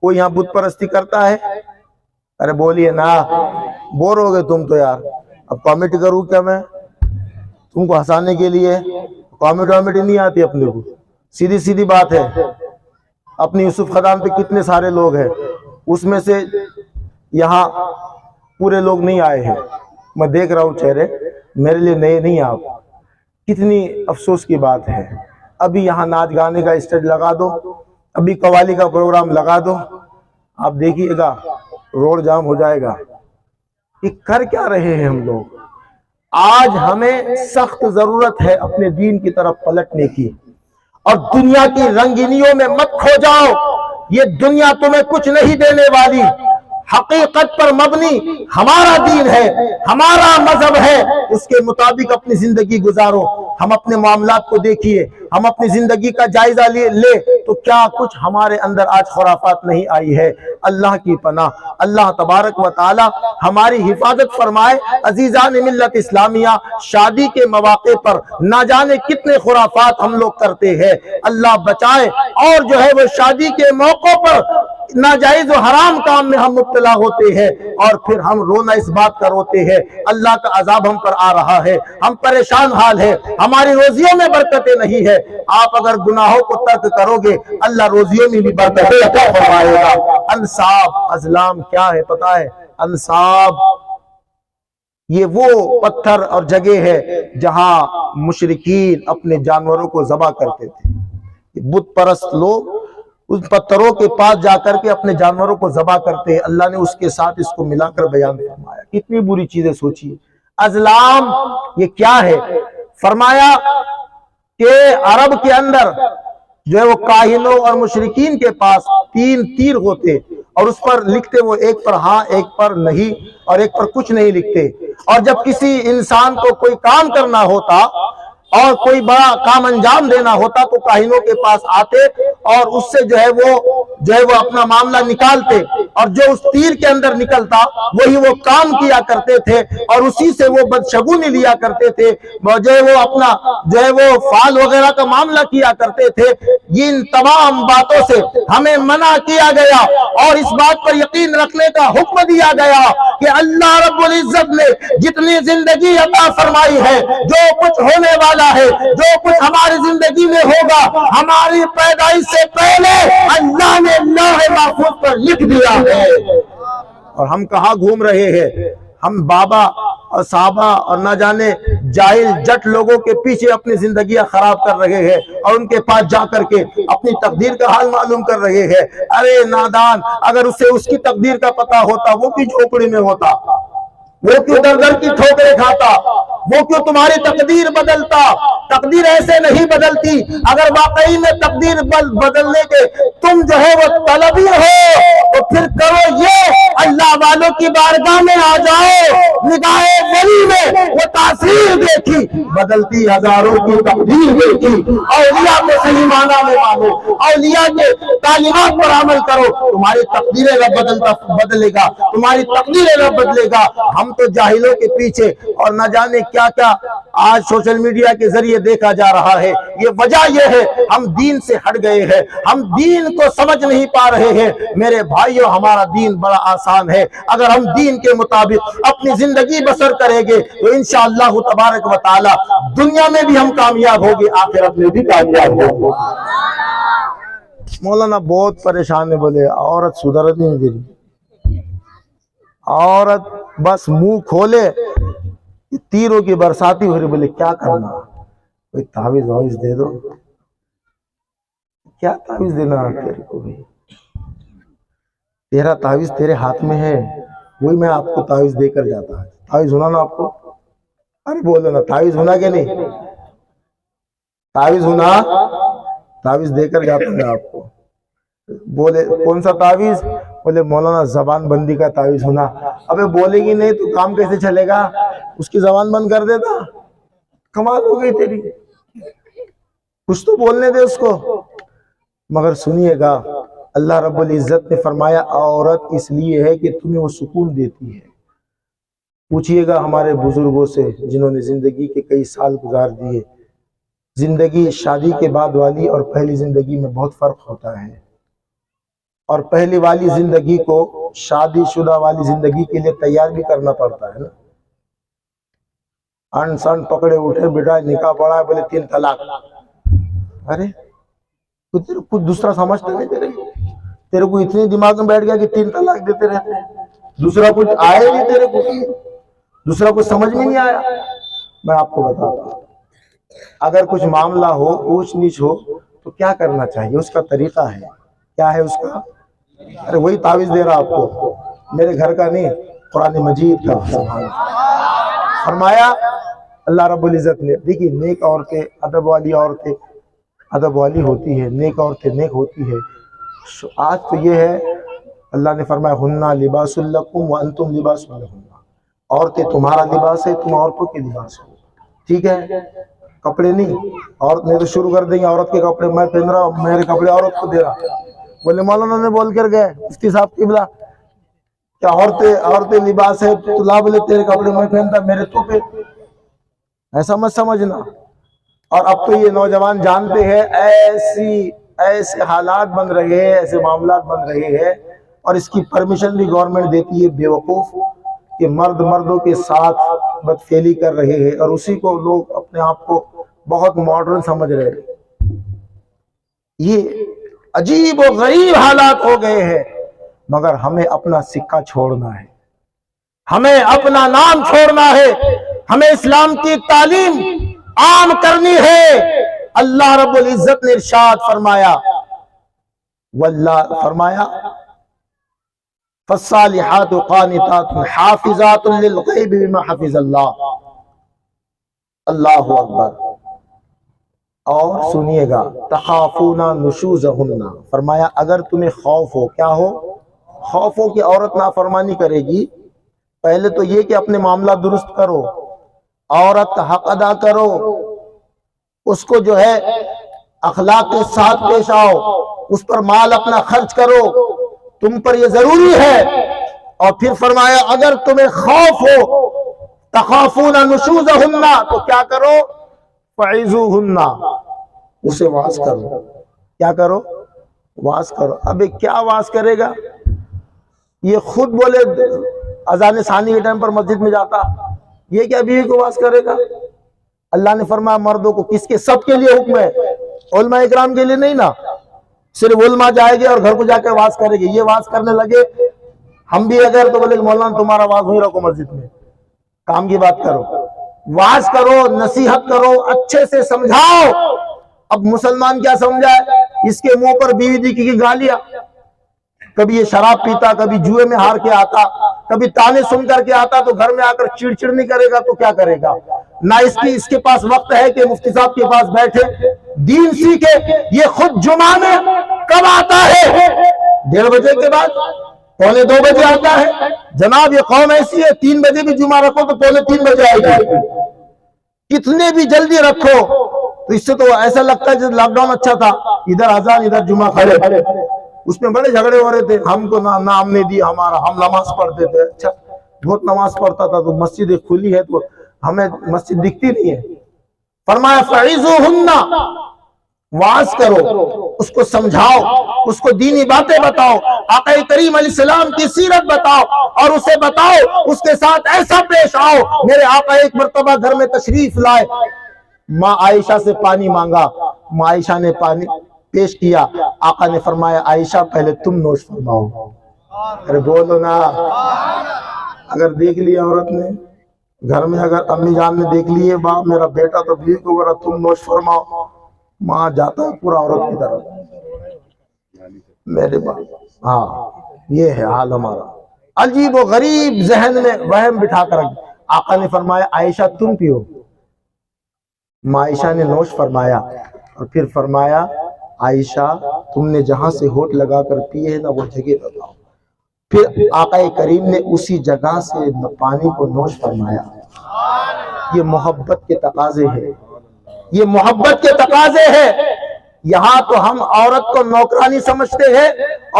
کوئی یہاں بت پرستی کرتا ہے؟ ارے بولیے نا، بور ہو گئے تم تو یار۔ اب کامیڈی کروں کیا میں تم کو ہنسانے کے لیے؟ کامیڈی نہیں آتی اپنے کو، سیدھی سیدھی بات ہے۔ اپنی یوسف خدان پہ کتنے سارے لوگ ہیں، اس میں سے یہاں پورے لوگ نہیں آئے ہیں، میں دیکھ رہا ہوں چہرے، میرے لیے نئے نہیں آپ۔ کتنی افسوس کی بات ہے۔ ابھی یہاں ناچ گانے کا اسٹیج لگا دو، ابھی قوالی کا پروگرام لگا دو، آپ دیکھیے گا روڈ جام ہو جائے گا۔ یہ کر کیا رہے ہیں ہم لوگ؟ آج ہمیں سخت ضرورت ہے اپنے دین کی طرف پلٹنے کی، اور دنیا کی رنگینیوں میں مت کھو جاؤ۔ یہ دنیا تمہیں کچھ نہیں دینے والی، حقیقت پر مبنی ہمارا دین ہے، ہمارا مذہب ہے، اس کے مطابق اپنی زندگی گزارو۔ ہم اپنے معاملات کو دیکھیے، ہم اپنی زندگی کا جائزہ لے تو کیا کچھ ہمارے اندر آج خرافات نہیں آئی ہے۔ اللہ کی پناہ، اللہ تبارک و تعالی ہماری حفاظت فرمائے۔ عزیزان ملت اسلامیہ، شادی کے مواقع پر نہ جانے کتنے خرافات ہم لوگ کرتے ہیں، اللہ بچائے۔ اور جو ہے وہ شادی کے موقع پر ناجائز و حرام کام میں ہم مبتلا ہوتے ہیں، اور پھر ہم رونا اس بات کا روتے ہیں اللہ کا عذاب ہم پر آ رہا ہے، ہم پریشان حال ہے، ہماری روزیوں میں برکتیں نہیں ہے۔ آپ اگر گناہوں کو ترک کرو گے اللہ روزیوں میں بھی برکتیں عطا فرمائے گا۔ انصاب، ازلام کیا ہے پتہ ہے؟ انصاب یہ وہ پتھر اور جگہ ہے جہاں مشرکین اپنے جانوروں کو ذبح کرتے تھے۔ بت پرست لوگ اس پتھروں کے پاس جا کر کے اپنے جانوروں کو ذبح کرتے ہیں، اللہ نے اس کے ساتھ اس کو ملا کر بیان فرمایا۔ کتنی بری چیزیں سوچیے۔ ازلام یہ کیا ہے؟ فرمایا کہ عرب کے اندر جو ہے وہ کاہنوں اور مشرکین کے پاس 3 تیر ہوتے اور اس پر لکھتے وہ ایک پر ہاں، ایک پر نہیں اور ایک پر کچھ نہیں لکھتے، اور جب کسی انسان کو کوئی کام کرنا ہوتا اور کوئی بڑا کام انجام دینا ہوتا تو کاہنوں کے پاس آتے اور اس سے جو ہے وہ اپنا معاملہ نکالتے، اور جو اس تیر کے اندر نکلتا وہی وہ کام کیا کرتے تھے اور اسی سے وہ بدشگونی لیا کرتے تھے، جو ہے وہ اپنا جو ہے وہ فال وغیرہ کا معاملہ کیا کرتے تھے۔ ان تمام باتوں سے ہمیں منع کیا گیا اور اس بات پر یقین رکھنے کا حکم دیا گیا کہ اللہ رب العزت نے جتنی زندگی عطا فرمائی ہے، جو کچھ ہونے والا ہے، جو کچھ ہماری زندگی میں ہوگا، ہماری پیدائش سے پہلے اللہ نے لوح محفوظ پر لکھ دیا ہے۔ اور ہم کہاں گھوم رہے ہیں؟ ہم بابا اور صحابہ اور نہ جانے جاہل جٹ لوگوں کے پیچھے اپنی زندگیاں خراب کر رہے ہیں اور ان کے پاس جا کر کے اپنی تقدیر کا حال معلوم کر رہے ہیں۔ ارے نادان، اگر اسے اس کی تقدیر کا پتہ ہوتا وہ کی جھوپڑی میں ہوتا، وہ کیوں در در کی ٹھوکریں کھاتا، وہ کیوں تمہاری تقدیر بدلتا؟ تقدیر ایسے نہیں بدلتی۔ اگر واقعی میں تقدیر بدلنے کے تم جو ہے وہ طلبی ہو تو پھر کرو یہ، اللہ والوں کی بارگاہ میں آ جاؤ، نگاہ ولی میں وہ تاثیر دیکھی، بدلتی ہزاروں کی تقدیر دیکھی۔ اولیاء کو صحیح معنی میں مانو، اولیاء کے تعلیمات پر عمل کرو، تمہاری تقدیریں رب بدلے گا، تمہاری تقدیریں رب بدلے گا۔ ہم تو جاہلوں کے پیچھے اور نہ جانے کیا کیا آج سوشل میڈیا کے ذریعے دیکھا جا رہا ہے۔ یہ وجہ یہ ہے ہم دین سے ہٹ گئے ہیں، ہم دین کو سمجھ نہیں پا رہے ہیں۔ میرے بھائیوں، ہمارا دین بڑا آسان ہے، اگر ہم دین کے مطابق اپنی زندگی بسر کریں گے تو انشاءاللہ تبارک و تعالی دنیا میں بھی ہم کامیاب ہوں گے، آخرت میں بھی کامیاب ہوں گے۔ مولانا بہت پریشان ہے، بولے عورت سدھر نہیں دے رہی، عورت بس منہ کھولے تیروں کی برساتی ہو رہی۔ بولے کیا کرنا؟ کوئی تعویذ واویز دے دو۔ کیا تعویذ دینا تیرے کو بھی؟ تیرا تعویذ تیرے ہاتھ میں ہے، وہی میں آپ کو تعویذ دے کر جاتا ہے۔ تعویذ ہونا نا آپ کو؟ ارے بولو نا، تعویذ ہونا کہ نہیں؟ تعویذ ہونا، تعویذ دے کر جاتا ہے آپ کو۔ بولے کون سا تعویذ؟ بولے مولانا زبان بندی کا تعویذ ہونا۔ ابے بولے گی نہیں تو کام کیسے چلے گا؟ اس کی زبان بند کر دیتا، کمال ہو گئی تیری، کچھ تو بولنے دے اس کو۔ مگر سنیے گا، اللہ رب العزت نے فرمایا عورت اس لیے ہے کہ تمہیں وہ سکون دیتی ہے۔ پوچھئے گا ہمارے بزرگوں سے جنہوں نے زندگی کے کئی سال گزار دیے، زندگی شادی کے بعد والی اور پہلی زندگی میں بہت فرق ہوتا ہے، اور پہلی والی زندگی کو شادی شدہ والی زندگی کے لیے تیار بھی کرنا پڑتا ہے نا۔ ان سن پکڑے اٹھے، بیٹا نکاح پڑا ہے، بولے 3 طلاق۔ ارے کچھ دوسرا سمجھتے نہیں، تیرے کو اتنی دماغ میں بیٹھ گیا کہ 3 طلاق دیتے رہتے ہیں، دوسرا کچھ آئے نہیں تیرے کو، دوسرا کچھ سمجھ میں نہیں آیا۔ میں آپ کو بتاتا ہوں، اگر کچھ معاملہ ہو، اونچ نیچ ہو تو کیا کرنا چاہیے، اس کا طریقہ ہے۔ کیا ہے اس کا؟ ارے وہی تعویذ دے رہا آپ کو، میرے گھر کا نہیں، قرآن مجید کا۔ فرمایا اللہ رب العزت نے، دیکھیے نیک عورتیں، ادب والی عورتیں ادب والی ہوتی ہے، نیک عورتیں نیک ہوتی ہے۔ آج تو یہ ہے، اللہ نے فرمایا ہننا لباس لکم وانتم لباس لہن، عورتیں تمہارا لباس ہے، تم عورتوں کے لباس ہو۔ ٹھیک ہے، کپڑے نہیں، عورت نے تو شروع کر دیں گے عورت کے کپڑے میں پہن رہا ہوں، میرے کپڑے عورت کو دے رہا۔ بولے مولانا نے بول کر گئے مفتی صاحب قبلہ کیا عورتیں لباس ہے تو لا، بولے تیرے کپڑے میں پہنتا میرے تو پہ، ایسا مت سمجھنا۔ اور اب تو یہ نوجوان جانتے ہیں ایسے حالات بن رہے ہیں، ایسے معاملات بن رہے ہیں، اور اس کی پرمیشن بھی گورنمنٹ دیتی ہے، بیوقوف کہ مرد مردوں کے ساتھ بدفعلی کر رہے ہیں، اور اسی کو لوگ اپنے آپ کو بہت ماڈرن سمجھ رہے ہیں۔ یہ عجیب و غریب حالات ہو گئے ہیں، مگر ہمیں اپنا سکہ چھوڑنا ہے، ہمیں اپنا نام چھوڑنا ہے، ہمیں اسلام کی تعلیم عام کرنی ہے۔ اللہ رب العزت نے ارشاد فرمایا واللہ فرمایا فالصالحات قانتات حافظات للغیب بما حفظ اللہ. اللہ اکبر. اور سنیے گا تخافون نشوزہن، فرمایا اگر تمہیں خوف ہو، کیا ہو؟ خوف ہو کہ عورت نافرمانی کرے گی، پہلے تو یہ کہ اپنے معاملہ درست کرو، عورت کا حق ادا کرو، اس کو جو ہے اخلاق کے ساتھ پیش آؤ، اس پر مال اپنا خرچ کرو، تم پر یہ ضروری ہے. اور پھر فرمایا اگر تمہیں خوف ہو تخافون نشوزہن تو کیا کرو؟ فعظوہن، اسے واعظ کرو. کیا کرو؟ واعظ کرو. ابے کیا واعظ کرے گا؟ یہ خود بولے اذان ثانی کے ٹائم پر مسجد میں جاتا، یہ کیا بیوی کو واعظ کرے گا؟ اللہ نے فرمایا مردوں کو، کس کے؟ سب کے لیے حکم ہے، علماء اکرام کے لیے نہیں نا. صرف علماء جائے گے اور گھر کو جا کے واعظ کرے گے. یہ واعظ کرنے لگے ہم بھی اگر تو بولے کہ مولانا تمہارا واعظ نہیں رکھو مسجد میں، کام کی بات کرو، واعظ کرو، نصیحت کرو، اچھے سے سمجھاؤ. اب مسلمان کیا سمجھا ہے؟ اس کے منہ پر بیوی دی کی گالیاں، کبھی یہ شراب پیتا، کبھی جوئے میں ہار کے آتا، کبھی تانے سن کر کے آتا، تو گھر میں آ کر چڑ چڑ نہیں کرے گا تو کیا کرے گا؟ نہ اس کے پاس وقت ہے کہ مفتی صاحب کے پاس بیٹھے دین سیکھے. یہ خود جمعہ میں کب آتا ہے؟ 1:30 بجے کے بعد، 1:45 بجے آتا ہے. جناب یہ قوم ایسی ہے، 3 بجے بھی جمعہ رکھو تو 2:45 بجے آئے گی. کتنے بھی جلدی رکھو تو اس سے تو ایسا لگتا ہے جیسے لاک ڈاؤن اچھا تھا، ادھر اذان ادھر جمعہ کھڑے. اس میں بڑے جھگڑے ہو رہے تھے، ہم کو نام نہیں دیا ہمارا، ہم نماز پڑھتے تھے. اچھا بہت نماز پڑھتا تھا تو مسجد کھلی ہے تو ہمیں مسجد دکھتی نہیں ہے. فرمایا فعظوہن، واعظ کرو، اس کو سمجھاؤ، اس کو دینی باتیں بتاؤ، آقا کریم علیہ السلام کی سیرت بتاؤ، اور اسے بتاؤ اس کے ساتھ ایسا پیش آؤ. میرے آقا ایک مرتبہ گھر میں تشریف لائے، ماں عائشہ سے پانی مانگا، ماں عائشہ نے پانی پیش کیا. آقا نے فرمایا عائشہ پہلے تم نوش فرماؤ. ارے بولو نا. اگر دیکھ لیا عورت نے گھر میں، اگر امی جان نے دیکھ لیے باپ میرا بیٹا تو بیوی کو بولا تم نوش فرماؤ، ماں جاتا ہے پورا عورت کی طرف. میرے باپ، ہاں یہ ہے حال ہمارا. عجیب و غریب ذہن میں وہم بٹھا کر رکھ. آقا نے فرمایا عائشہ تم پیو. ماں عائشہ نے نوش فرمایا اور پھر فرمایا عائشہ تم نے جہاں سے ہوٹ لگا کر پیے نا وہ جگہ بتاؤ. پھر آقا کریم نے اسی جگہ سے پانی کو نوش فرمایا. یہ محبت کے تقاضے ہیں، یہ محبت کے تقاضے ہیں. یہاں تو ہم عورت کو نوکرانی سمجھتے ہیں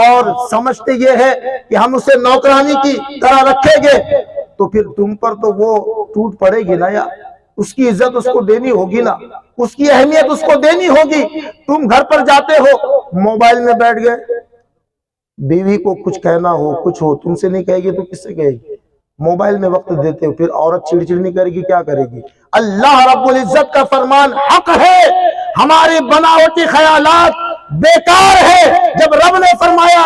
اور سمجھتے یہ ہے کہ ہم اسے نوکرانی کی طرح رکھیں گے تو پھر تم پر تو وہ ٹوٹ پڑے گی نا یار. اس کی عزت اس کو دینی ہوگی نا، اس کی اہمیت اس کو دینی ہوگی. تم گھر پر جاتے ہو موبائل میں بیٹھ گئے، بیوی کو کچھ کہنا ہو کچھ ہو تم سے نہیں کہے گی تو کس سے کہے گی؟ موبائل میں وقت دیتے ہو، پھر عورت چڑ چڑ نہیں کرے گی، کیا کرے گی؟ اللہ رب العزت کا فرمان حق ہے، ہمارے بناوٹی خیالات بیکار ہے. جب رب نے فرمایا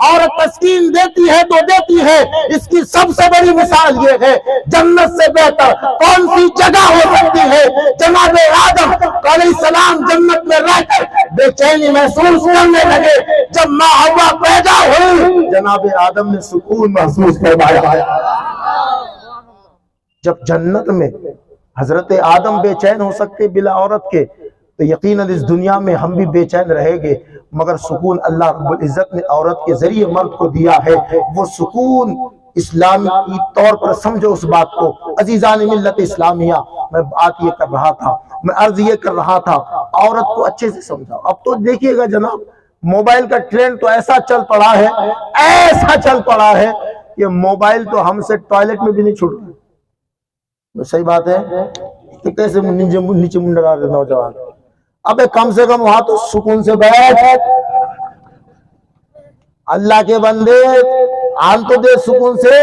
عورت تسکین دیتی ہے تو دیتی ہے، اس کی سب سے بڑی مثال یہ ہے جنت سے بہتر کون سی جگہ ہو سکتی ہے؟ جناب آدم علیہ السلام جنت میں رہ کر بے چینی محسوس کرنے لگے، جب ماں حوا پیدا ہوئی جناب آدم نے سکون محسوس فرمایا. جب جنت میں حضرت آدم بے چین ہو سکتے بلا عورت کے تو یقیناً اس دنیا میں ہم بھی بے چین رہیں گے. مگر سکون اللہ رب العزت نے عورت کے ذریعے مرد کو دیا ہے. وہ سکون اسلامی طور پر سمجھو اس بات کو. عزیزان ملت اسلامیہ، میں بات یہ کر رہا تھا، میں عرض یہ کر رہا تھا عورت کو اچھے سے سمجھاؤ. اب تو دیکھیے گا جناب موبائل کا ٹرینڈ تو ایسا چل پڑا ہے، ایسا چل پڑا ہے کہ موبائل تو ہم سے ٹوائلٹ میں بھی نہیں چھوٹ رہا. صحیح بات ہے کہ کیسے نیچے منڈرا رہے نوجوان. ابے کم سے کم وہاں تو سکون سے بیٹھ، اللہ کے بندے آن تو دے سکون سے.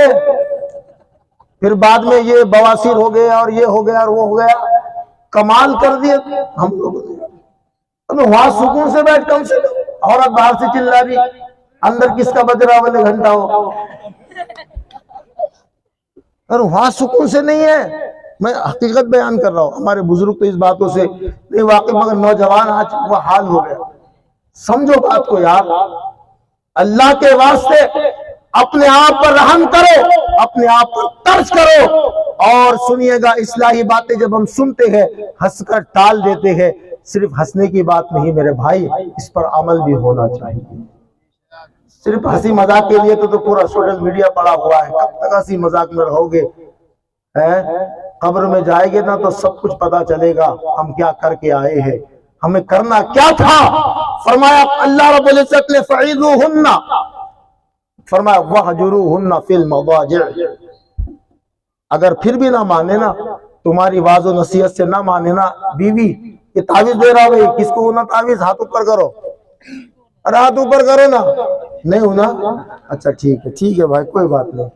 پھر بعد میں یہ بواسیر ہو گیا اور یہ ہو گیا اور وہ ہو گیا، کمال کر دیے ہم لوگوں نے. ابے وہاں سکون سے بیٹھ کم سے کم. عورت باہر سے چلا رہی، اندر کس کا بج رہا والے گھنٹہ ہو، اور وہاں سکون سے نہیں ہے. میں حقیقت بیان کر رہا ہوں، ہمارے بزرگ تو اس باتوں سے نہیں واقف، مگر نوجوان آج وہ حال ہو گیا. سمجھو بات کو یار. اللہ کے واسطے اپنے آپ پر رحم کرو، اپنے آپ پر ترس کرو، اور سنیے گا اصلاحی باتیں جب ہم سنتے ہیں ہنس کر ٹال دیتے ہیں، صرف ہنسنے کی بات نہیں میرے بھائی، اس پر عمل بھی ہونا چاہیے۔ صرف ہنسی مذاق کے لیے تو پورا سوشل میڈیا پڑا ہوا ہے، کب تک ہنسی مذاق میں رہو گے؟ قبر میں جائے گے نا تو سب کچھ پتا چلے گا ہم کیا کر کے آئے ہیں، ہمیں کرنا کیا تھا۔ فرمایا اللہ رب العزت نے فعیذوہن، فرمایا وَہْجُرُوهُنَّ فِي الْمَضَاجِعِ، اگر پھر بھی نہ مانے نا، تمہاری واض و نصیحت سے نہ مانے نا، بیوی یہ تعویذ دے رہا بھائی، کس کو ہونا تعویذ؟ ہاتھ اوپر کرو، ارے ہاتھ اوپر کرو نا، نہیں ہونا؟ اچھا ٹھیک ہے بھائی، کوئی بات نہیں۔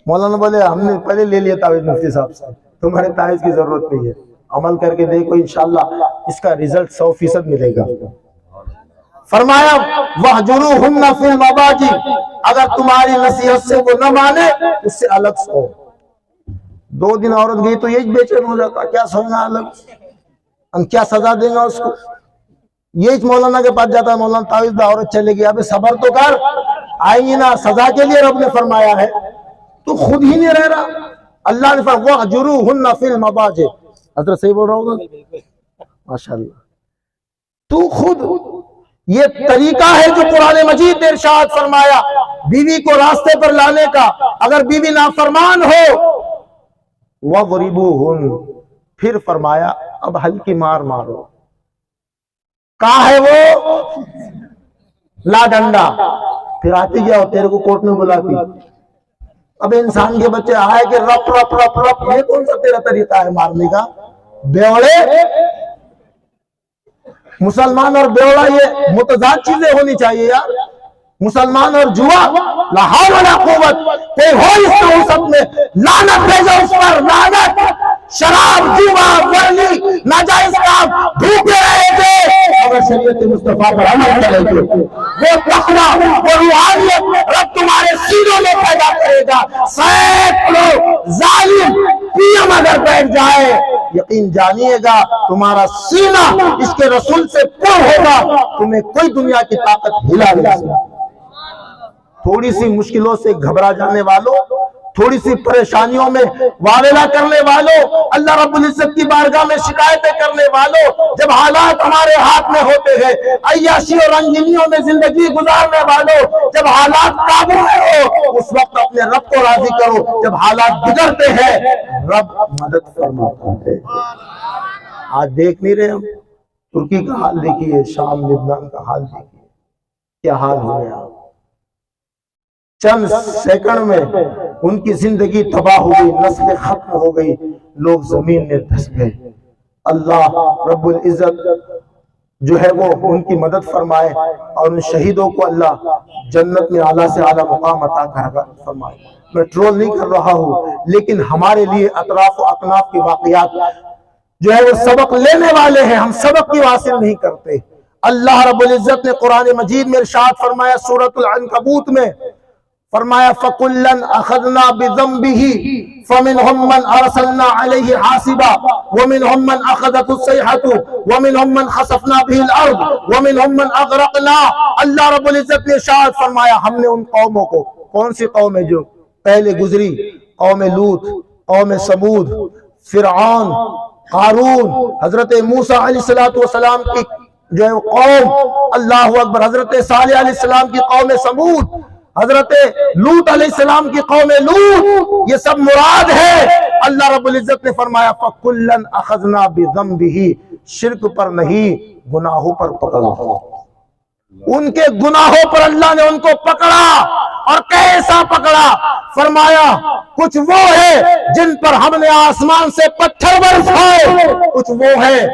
مولانا بولے ہم نے پہلے لے لیا تعویذ مفتی صاحب سے، تمہارے تعویذ کی ضرورت نہیں ہے، عمل کر کے دیکھو انشاءاللہ اس کا رزلٹ 100% ملے گا۔ فرمایا وَہْجُرُوهُنَّ فِي الْمَضَاجِعِ، اگر تمہاری نصیحت سے وہ نہ مانے اس سے الگ سو۔ 2 دن عورت گئی تو یہ بے چین ہو جاتا، کیا سونا الگ، ہم کیا سزا دیں گا اس کو؟ یہ مولانا کے پاس جاتا ہے، مولانا تعویذ دا، عورت چلے گی، ابھی صبر تو کر، آئیں گی نا، سزا کے لیے رب نے فرمایا ہے، تو خود ہی نہیں رہ رہا۔ اللہ نے فرمایا وَہْجُرُوهُنَّ فِي الْمَضَاجِعِ، حضرت صحیح بول رہا ہوگا ماشاءاللہ۔ تو خود یہ طریقہ ہے جو قرآن مجید نے ارشاد فرمایا بیوی کو راستے پر لانے کا۔ اگر بیوی نافرمان ہو وَضْرِبُوهُنَّ، پھر فرمایا اب ہلکی مار مارو۔ کہاں ہے وہ؟ لا ڈنڈا، پھر آتی کیا تیرے کو کورٹ میں بلاتی۔ اب انسان کے بچے آئے کہ رپ رپ رپ رپ، یہ کون سا تیرا طریقہ ہے مارنے کا؟ بیوڑے، مسلمان اور بیوڑا یہ متضاد چیزیں ہونی چاہیے یار۔ مسلمان اور جوا، لا حول ولا قوت، کوئی ہو اس نحوست میں، لعنت بھیجو اس پر، لعنت۔ شراب، جوا، ورلی، ناجائز کام، بھوکے رہے تھے اگر شریعت مصطفیٰ پر عمل کرے گے، وہ تقویٰ، وہ روحانیت رب تمہارے سینوں میں پیدا کرے گا۔ سینکڑوں ظالم پیم اگر بیٹھ جائے، یقین جانیے گا تمہارا سینہ اس کے رسول سے پر ہوگا، تمہیں کوئی دنیا کی طاقت ہلا نہیں سکتی۔ تھوڑی سی مشکلوں سے گھبرا جانے والوں، تھوڑی سی پریشانیوں میں واویلا کرنے والوں، اللہ رب العزت کی بارگاہ میں شکایتیں کرنے والوں، جب حالات ہمارے ہاتھ میں ہوتے ہیں، عیاشی اور رنگینیوں میں زندگی گزارنے والوں، جب حالات قابو میں ہو اس وقت اپنے رب کو راضی کرو۔ جب حالات بگڑتے ہیں رب مدد فرماتا ہے۔ آج دیکھ نہیں رہے ہم ترکی کا حال دیکھیے، شام لبنان کا حال دیکھیے، کیا حال ہو گیا۔ چند سیکنڈ میں ان کی زندگی تباہ ہو گئی، نسل ختم ہو گئی، لوگ زمین میں دھس گئے۔ اللہ رب العزت جو ہے وہ ان کی مدد فرمائے، اور ان شہیدوں کو اللہ جنت میں اعلیٰ سے اعلیٰ مقام عطا فرمائے۔ میں ٹرول نہیں کر رہا ہوں، لیکن ہمارے لیے اطراف و اکناف کے واقعات جو ہے وہ سبق لینے والے ہیں، ہم سبق کی حاصل نہیں کرتے۔ اللہ رب العزت نے قرآن مجید میں ارشاد فرمایا سورۃ العنکبوت میں، فرمایا فَكُلًّا أَخَذْنَا بِذَنبِهِ فَمِنْهُمْ مَنْ أَرْسَلْنَا عَلَيْهِ حَاصِبًا وَمِنْهُمْ مَنْ أَخَذَتْهُ الصَّيْحَةُ وَمِنْهُمْ مَنْ خَسَفْنَا بِهِ الْأَرْضَ وَمِنْهُمْ مَنْ أَغْرَقْنَا۔ اللہ رب العزت نے ارشاد فرمایا ہم نے ان قوموں کو، کون سی قوم ہے جو پہلے گزری، قوم لوط، قوم سمود، فرعون، قارون، حضرت موسیٰ علیہ السلام کی جو ہے قوم، اللہ اکبر، حضرت صالح علیہ السلام کی قوم سمود، حضرت لوط علیہ السلام کی قوم لوط، یہ سب مراد ہے۔ اللہ رب العزت نے فرمایا فَكُلًّا أَخَذْنَا بِذَنبِهِ، شرک پر نہیں گناہوں پر پکڑا، ان کے گناہوں پر اللہ نے ان کو پکڑا، اور کیسا پکڑا؟ فرمایا کچھ وہ ہے جن پر ہم نے آسمان سے پتھر برسائے، کچھ وہ ہے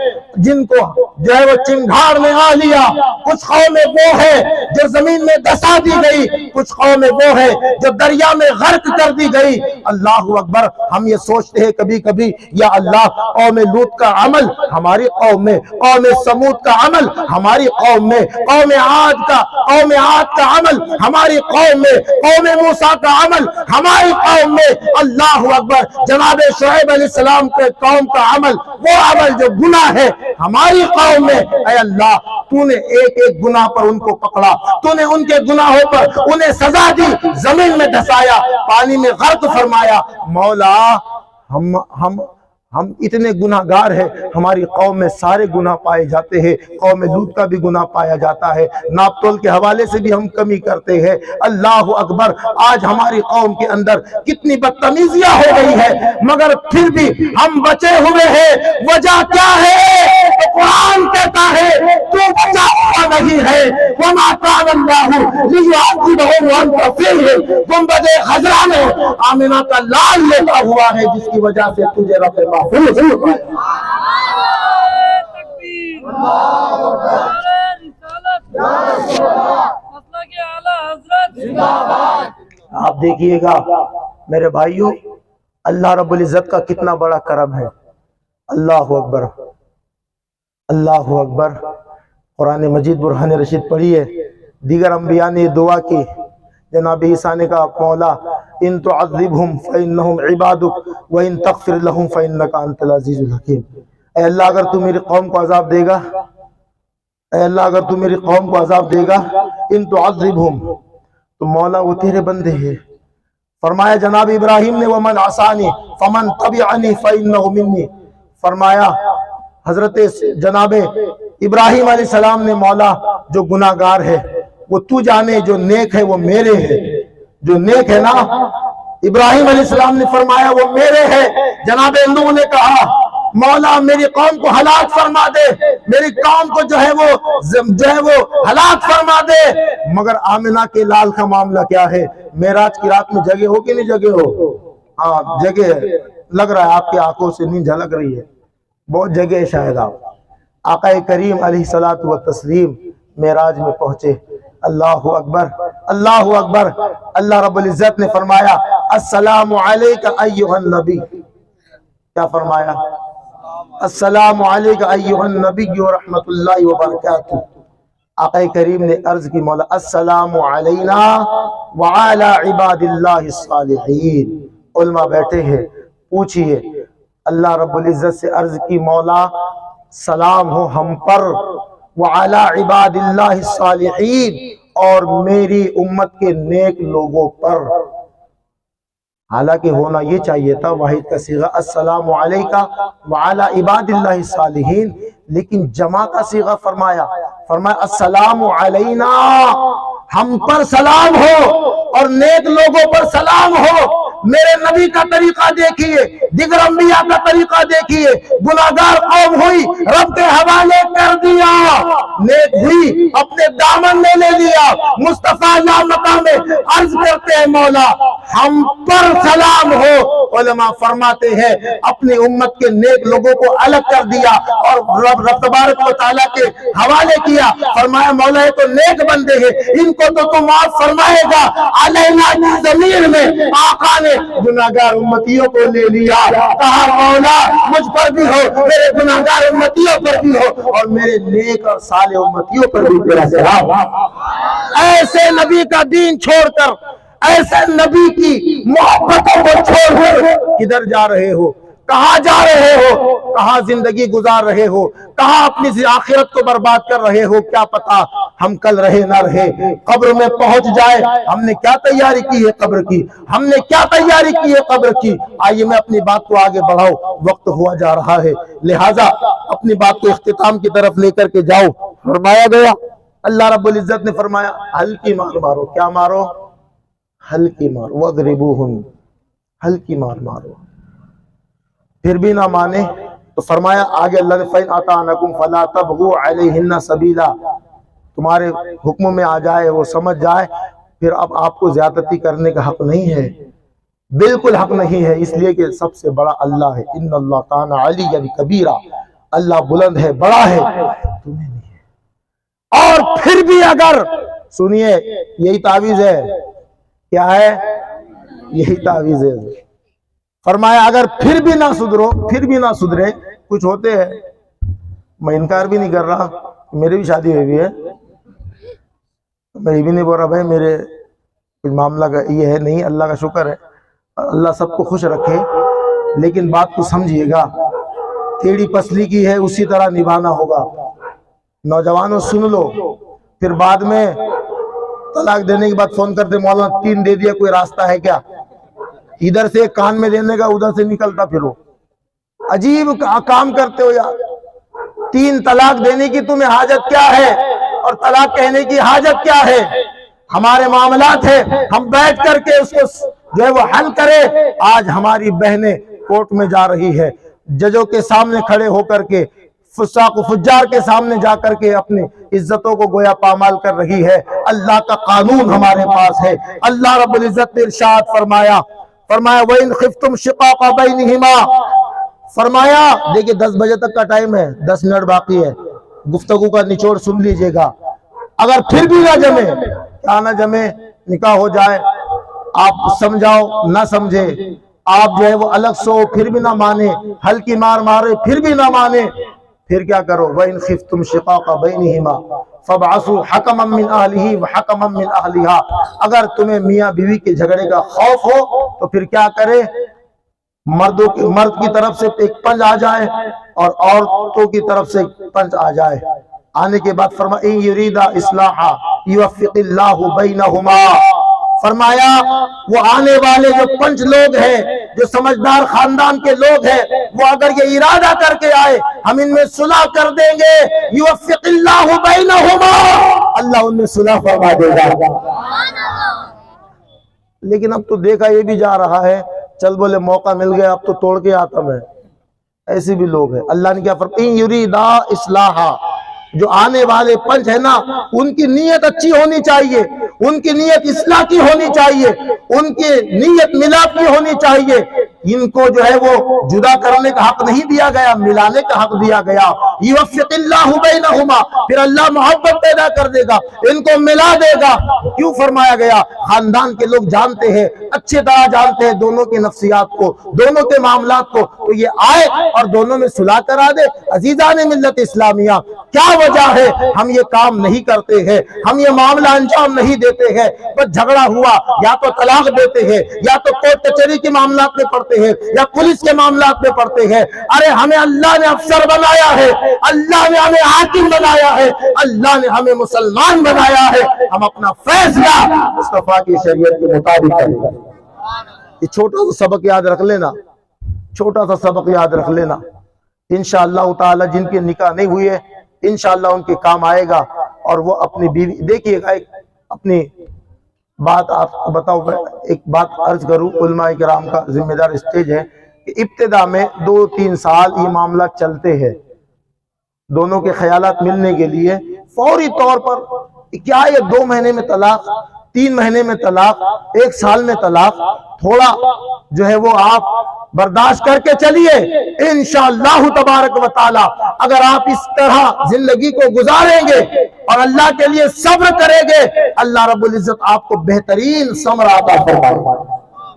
جن کو جو ہے وہ چنگھاڑ میں آ لیا، کچھ قومیں وہ ہے جو زمین میں دسا دی گئی، کچھ قومیں وہ ہے جو دریا میں غرق کر دی گئی۔ اللہ اکبر۔ ہم یہ سوچتے ہیں کبھی کبھی یا اللہ قوم لوط کا عمل ہماری قوم میں، قوم سمود کا عمل ہماری قوم میں، قوم عاد کا عمل ہماری قوم میں، قوم موسیٰ کا عمل ہماری قوم میں، اللہ اکبر، جناب شعیب علیہ السلام کے قوم کا عمل، وہ عمل جو گناہ ہے ہماری قوم میں، اے اللہ تو نے ایک ایک گناہ پر ان کو پکڑا، تو نے ان کے گناہوں پر انہیں سزا دی، زمین میں دھسایا، پانی میں غرق فرمایا۔ مولا ہم اتنے گناہگار ہیں، ہماری قوم میں سارے گناہ پائے جاتے ہیں، قوم لوط کا بھی گناہ پایا جاتا ہے، ناپ تول کے حوالے سے بھی ہم کمی کرتے ہیں۔ اللہ اکبر، آج ہماری قوم کے اندر کتنی بدتمیزیاں ہو گئی ہے، مگر پھر بھی ہم بچے ہوئے ہیں۔ وجہ کیا ہے؟ تو قرآن کہتا ہے تو بچا ہوا نہیں ہے، وَمَا كَانَ اللَّهُ لِيُعَذِّبَهُمْ وَأَنْتَ فِيهِمْ، گنبد خضرا میں آمنہ کا لال لیٹا ہوا ہے، جس کی وجہ سے تجھے رب محفوظ ہو۔ آپ دیکھیے گا میرے بھائیوں، اللہ رب العزت کا کتنا بڑا کرم ہے۔ اللہ اکبر، اللہ اکبر۔ قرآن مجید برہان رشید پڑھی ہے، دیگر انبیاء نے دعا کی، جناب عیسیٰ نے کہا مولا ان تعذبہم فإنہم عبادک وإن تغفر لہم فإنک انت العزیز الحکیم۔ اے اللہ اگر تو میری قوم کو عذاب دے گا، اے اللہ اگر تو میری قوم کو عذاب دے گا، ان تعذبہم، تو مولا وہ تیرے بندے ہیں۔ فرمایا جناب ابراہیم نے ومن عصانی فمن تبعنی فإنہ منی، فرمایا حضرت جناب ابراہیم علیہ السلام نے مولا جو گناہگار ہے وہ تو جانے، جو نیک ہے وہ میرے ہے، جو نیک ہے نا ابراہیم علیہ السلام نے فرمایا وہ میرے ہے۔ جناب نوح نے کہا مولا میری قوم کو ہلاک فرما دے، میری قوم کو جو ہے وہ ہلاک فرما دے، مگر آمنہ کے لال کا معاملہ کیا ہے؟ معراج کی رات میں جگہ ہو کہ نہیں جگہ ہو؟ ہاں جگہ لگ رہا ہے، آپ کی آنکھوں سے نہیں جھلک رہی ہے، بہت جگہ شاید آپ۔ آقا کریم علیہ الصلوۃ والتسلیم معراج میں پہنچے، اللہ اکبر، اللہ اکبر۔ اللہ رب العزت نے فرمایا السلام علیک ایھا النبی، کیا فرمایا؟ السلام علیک ایھا النبی ورحمۃ اللہ وبرکاتہ۔ آقا کریم نے عرض کی مولا السلام علینا وعلی عباد اللہ الصالحین۔ علماء بیٹھے ہیں، پوچھئے اللہ رب العزت سے عرض کی مولا سلام ہو ہم پر، وعلی عباد اللہ الصالحین، اور میری امت کے نیک لوگوں پر۔ حالانکہ ہونا یہ چاہیے تھا واحد کا صیغہ السلام علیکہ وعلی عباد اللہ الصالحین، لیکن جمع کا صیغہ فرمایا السلام علینا، ہم پر سلام ہو اور نیک لوگوں پر سلام ہو۔ میرے نبی کا طریقہ دیکھیے، دیگر انبیاء کا طریقہ دیکھیے، گناہگار قوم ہوئی رب کے حوالے کر دیا، نیک ہوئی اپنے دامن میں لے لیا۔ مصطفیٰ اللہ مقام میں عرض کرتے ہیں مولا ہم پر سلام ہو۔ علماء فرماتے ہیں اپنی امت کے نیک لوگوں کو الگ کر دیا اور رب تبارک و تعالیٰ کے حوالے کیا، فرمایا مولا یہ تو نیک بندے ہیں، ان کو تو تم معاف فرمائے گا۔ علینا کی ضمیر میں آقا نے گناہگار امتیوں کو لے لیا، کہا مولا مجھ پر بھی ہو، میرے گناہگار امتیوں پر بھی ہو، اور میرے نیک اور صالح امتیوں پر بھی تیرا سلام۔ ایسے نبی کا دین چھوڑ کر، ایسے نبی کی محبتوں کو چھوڑ کر کدھر جا رہے ہو؟ کہاں جا رہے ہو؟ کہاں زندگی گزار رہے ہو؟ کہاں اپنی آخرت کو برباد کر رہے ہو؟ کیا پتا ہم کل رہے نہ رہے، قبر میں پہنچ جائے، ہم نے کیا تیاری کی ہے قبر کی، ہم نے کیا تیاری کی ہے قبر کی۔ آئیے میں اپنی بات کو آگے بڑھاؤ، وقت ہوا جا رہا ہے، لہٰذا اپنی بات کو اختتام کی طرف لے کر کے جاؤ۔ فرمایا گیا اللہ رب العزت نے فرمایا ہلکی مار مارو، کیا مارو؟ ہلکی مار، وَاضْرِبُوهُمْ، ہلکی مار مارو۔ پھر بھی نہ مانے تو فرمایا آگے اللہ نے فَإِنْ أَطَعْنَكُمْ فَلَا تَبْغُوا عَلَيْهِنَّ سَبِيلًا، تمہارے حکم میں آ جائے، وہ سمجھ جائے، پھر اب آپ کو زیادتی کرنے کا حق نہیں ہے، بالکل حق نہیں ہے، اس لیے کہ سب سے بڑا اللہ ہے۔ ان اللہ کان علیٰ کبیرہ، اللہ بلند ہے، بڑا ہے، تمہیں نہیں ہے۔ اور پھر بھی اگر سنیے یہی تعویذ ہے، کیا ہے؟ یہی تعویذ ہے۔ فرمایا اگر پھر بھی نہ سدھرو، پھر بھی نہ سدھرے، کچھ ہوتے ہیں، میں انکار بھی نہیں کر رہا، میری بھی شادی ہوئی ہے، میں یہ بھی نہیں بول رہا بھائی میرے کچھ معاملہ کا یہ ہے نہیں، اللہ کا شکر ہے، اللہ سب کو خوش رکھے، لیکن بات کو سمجھیے گا، ٹیڑھی پسلی کی ہے اسی طرح نبھانا ہوگا۔ نوجوانوں سن لو، پھر بعد میں طلاق دینے کے بعد فون کرتے مولانا 3 دے دیا، کوئی راستہ ہے کیا؟ ادھر سے کان میں دینے کا ادھر سے نکلتا پھرو، عجیب کام کرتے ہو یار۔ 3 طلاق دینے کی تمہیں حاجت کیا ہے اور طلاق کہنے کی حاجت کیا ہے؟ ہمارے معاملات ہیں، ہم بیٹھ کر کے اس کو جو ہے وہ حل کرے۔ آج ہماری بہنیں کورٹ میں جا رہی ہے، ججوں کے سامنے کھڑے ہو کر کے، فساق و فجار کے سامنے جا کر کے اپنی عزتوں کو گویا پامال کر رہی ہے۔ اللہ کا قانون ہمارے پاس ہے۔ اللہ رب العزت نے ارشاد فرمایا وَإِنْ خِفْتُمْ شِقَاقَ بَيْنِهِمَا، فرمایا دیکھیں 10 بجے تک کا ٹائم ہے، 10 منٹ باقی ہے، گفتگو کا نچوڑ سن لیجئے گا۔ اگر پھر بھی نہ جمے، کیا نہ جمے، نکاح ہو جائے، آپ سمجھاؤ نہ سمجھے، آپ جو ہے وہ الگ سو پھر بھی نہ مانے، ہلکی مار مارے پھر بھی نہ مانے، پھر کیا کرو؟ وَإِنْ خِفْتُمْ شِقَاقَ بَيْنِهِمَا فَابْعَثُوا حَكَمًا مِّنْ أَهْلِهِ وَحَكَمًا مِّنْ أَهْلِهَا، اگر تمہیں میاں بیوی کے جھگڑے کا خوف ہو تو پھر کیا کرے؟ مرد کی طرف سے ایک پنج آ جائے اور عورتوں کی طرف سے پنج آ جائے۔ آنے کے بعد فرمایا إِن يُرِيدَ إِصْلَاحًا يُوَفِّقِ اللَّهُ بَيْنَهُمَا، فرمایا وہ آنے والے جو 5 لوگ ہیں، جو سمجھدار خاندان کے لوگ ہیں، وہ اگر یہ ارادہ کر کے آئے ہم ان میں صلح کر دیں گے، یوفق اللہ بینہما، اللہ ان میں صلح فرما دے گا۔ لیکن اب تو دیکھا یہ بھی جا رہا ہے، چل بولے موقع مل گیا اب تو توڑ کے آتا میں، ایسے بھی لوگ ہیں۔ اللہ نے کیا فرمایا ان یریدا اصلاحا، جو آنے والے 5 ہیں نا، ان کی نیت اچھی ہونی چاہیے، ان کی نیت اصلاح کی ہونی چاہیے، ان کی نیت ملاپ کی ہونی چاہیے۔ ان کو جو ہے وہ جدا کرنے کا حق نہیں دیا گیا، ملانے کا حق دیا گیا۔ یوفق اللہ بینہما، پھر اللہ محبت پیدا کر دے گا، ان کو ملا دے گا۔ کیوں فرمایا گیا؟ خاندان کے لوگ جانتے ہیں، اچھے طرح جانتے ہیں دونوں کے نفسیات کو، دونوں کے معاملات کو، تو یہ آئے اور دونوں میں صلح کرا دے۔ عزیزان ملت اسلامیہ، کیا وجہ ہے ہم یہ کام نہیں کرتے ہیں، ہم یہ معاملہ انجام نہیں دیتے ہیں؟ بس جھگڑا ہوا یا تو طلاق دیتے ہیں، یا تو کورٹ کچہری کے معاملات میں پڑتے ہیں، یا پولیس کے معاملات میں پڑتے ہیں۔ ارے ہمیں اللہ نے افسر بنایا ہے، اللہ نے ہمیں حاکم بنایا ہے، اللہ نے ہمیں مسلمان بنایا ہے، ہم اپنا فیصلہ مصطفیٰ کی شریعت کے مطابق کریں گے۔ یہ چھوٹا سا سبق یاد رکھ لینا، چھوٹا سا سبق یاد رکھ لینا۔ انشاءاللہ تعالی جن کے نکاح نہیں ہوئے انشاءاللہ ان کے کام آئے گا، اور وہ اپنی بیوی دیکھیے گا۔ ایک اپنی بات آپ کو بتاؤ، ایک بات عرض کروں، علماء کرام کا ذمہ دار اسٹیج ہے کہ ابتدا میں 2-3 سال یہ معاملہ چلتے ہیں، دونوں کے خیالات ملنے کے لیے فوری طور پر کیا یہ 2 مہینے میں طلاق، 3 مہینے میں طلاق، 1 سال میں طلاق، تھوڑا جو ہے وہ آپ برداشت کر کے چلیے۔ انشاءاللہ تبارک و تعالی اگر آپ اس طرح زندگی کو گزاریں گے اور اللہ کے لیے صبر کریں گے، اللہ رب العزت آپ کو بہترین ثمر عطا فرمائے گا۔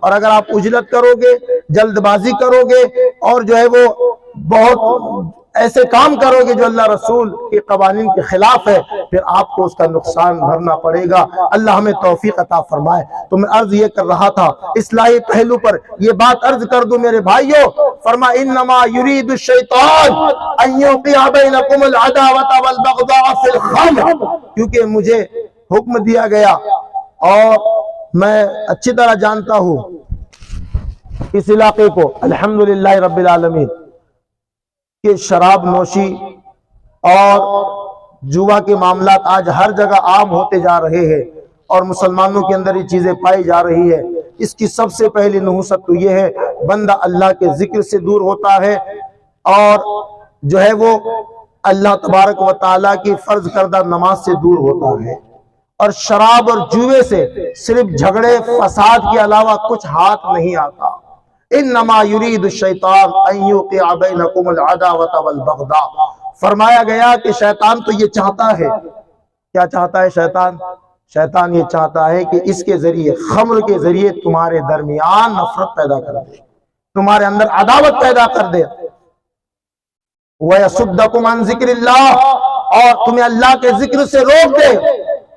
اور اگر آپ عجلت کرو گے، جلد بازی کرو گے، اور جو ہے وہ بہت ایسے کام کرو گے جو اللہ رسول کے قوانین کے خلاف ہے، پھر آپ کو اس کا نقصان بھرنا پڑے گا۔ اللہ ہمیں توفیق عطا فرمائے۔ تو میں عرض یہ کر رہا تھا، اصلاحی پہلو پر یہ بات عرض کر دوں میرے بھائیوں، فرمایا انما یرید الشیطان ان یوقع بینکم العداوۃ والبغضاء فی الخمر، کیونکہ مجھے حکم دیا گیا اور میں اچھی طرح جانتا ہوں اس علاقے کو، الحمدللہ رب العالمین، کہ شراب نوشی اور جوا کے معاملات آج ہر جگہ عام ہوتے جا رہے ہیں، اور مسلمانوں کے اندر یہ چیزیں پائی جا رہی ہے۔ اس کی سب سے پہلی نحوست تو یہ ہے، بندہ اللہ کے ذکر سے دور ہوتا ہے، اور جو ہے وہ اللہ تبارک و تعالیٰ کی فرض کردہ نماز سے دور ہوتا ہے، اور شراب اور جوے سے صرف جھگڑے فساد کے علاوہ کچھ ہاتھ نہیں آتا۔ انما یرید الشیطان ان یوقع بینکم العداوۃ والبغضاء، فرمایا گیا کہ شیطان تو یہ چاہتا ہے، کیا چاہتا ہے شیطان؟ شیطان یہ چاہتا ہے کہ اس کے ذریعے، خمر کے ذریعے تمہارے درمیان نفرت پیدا کر دے، تمہارے اندر عداوت پیدا کر دے، وَيَصُدَّكُمْ عَنْ ذِكْرِ اللَّهِ، اور تمہیں اللہ کے ذکر سے روک دے،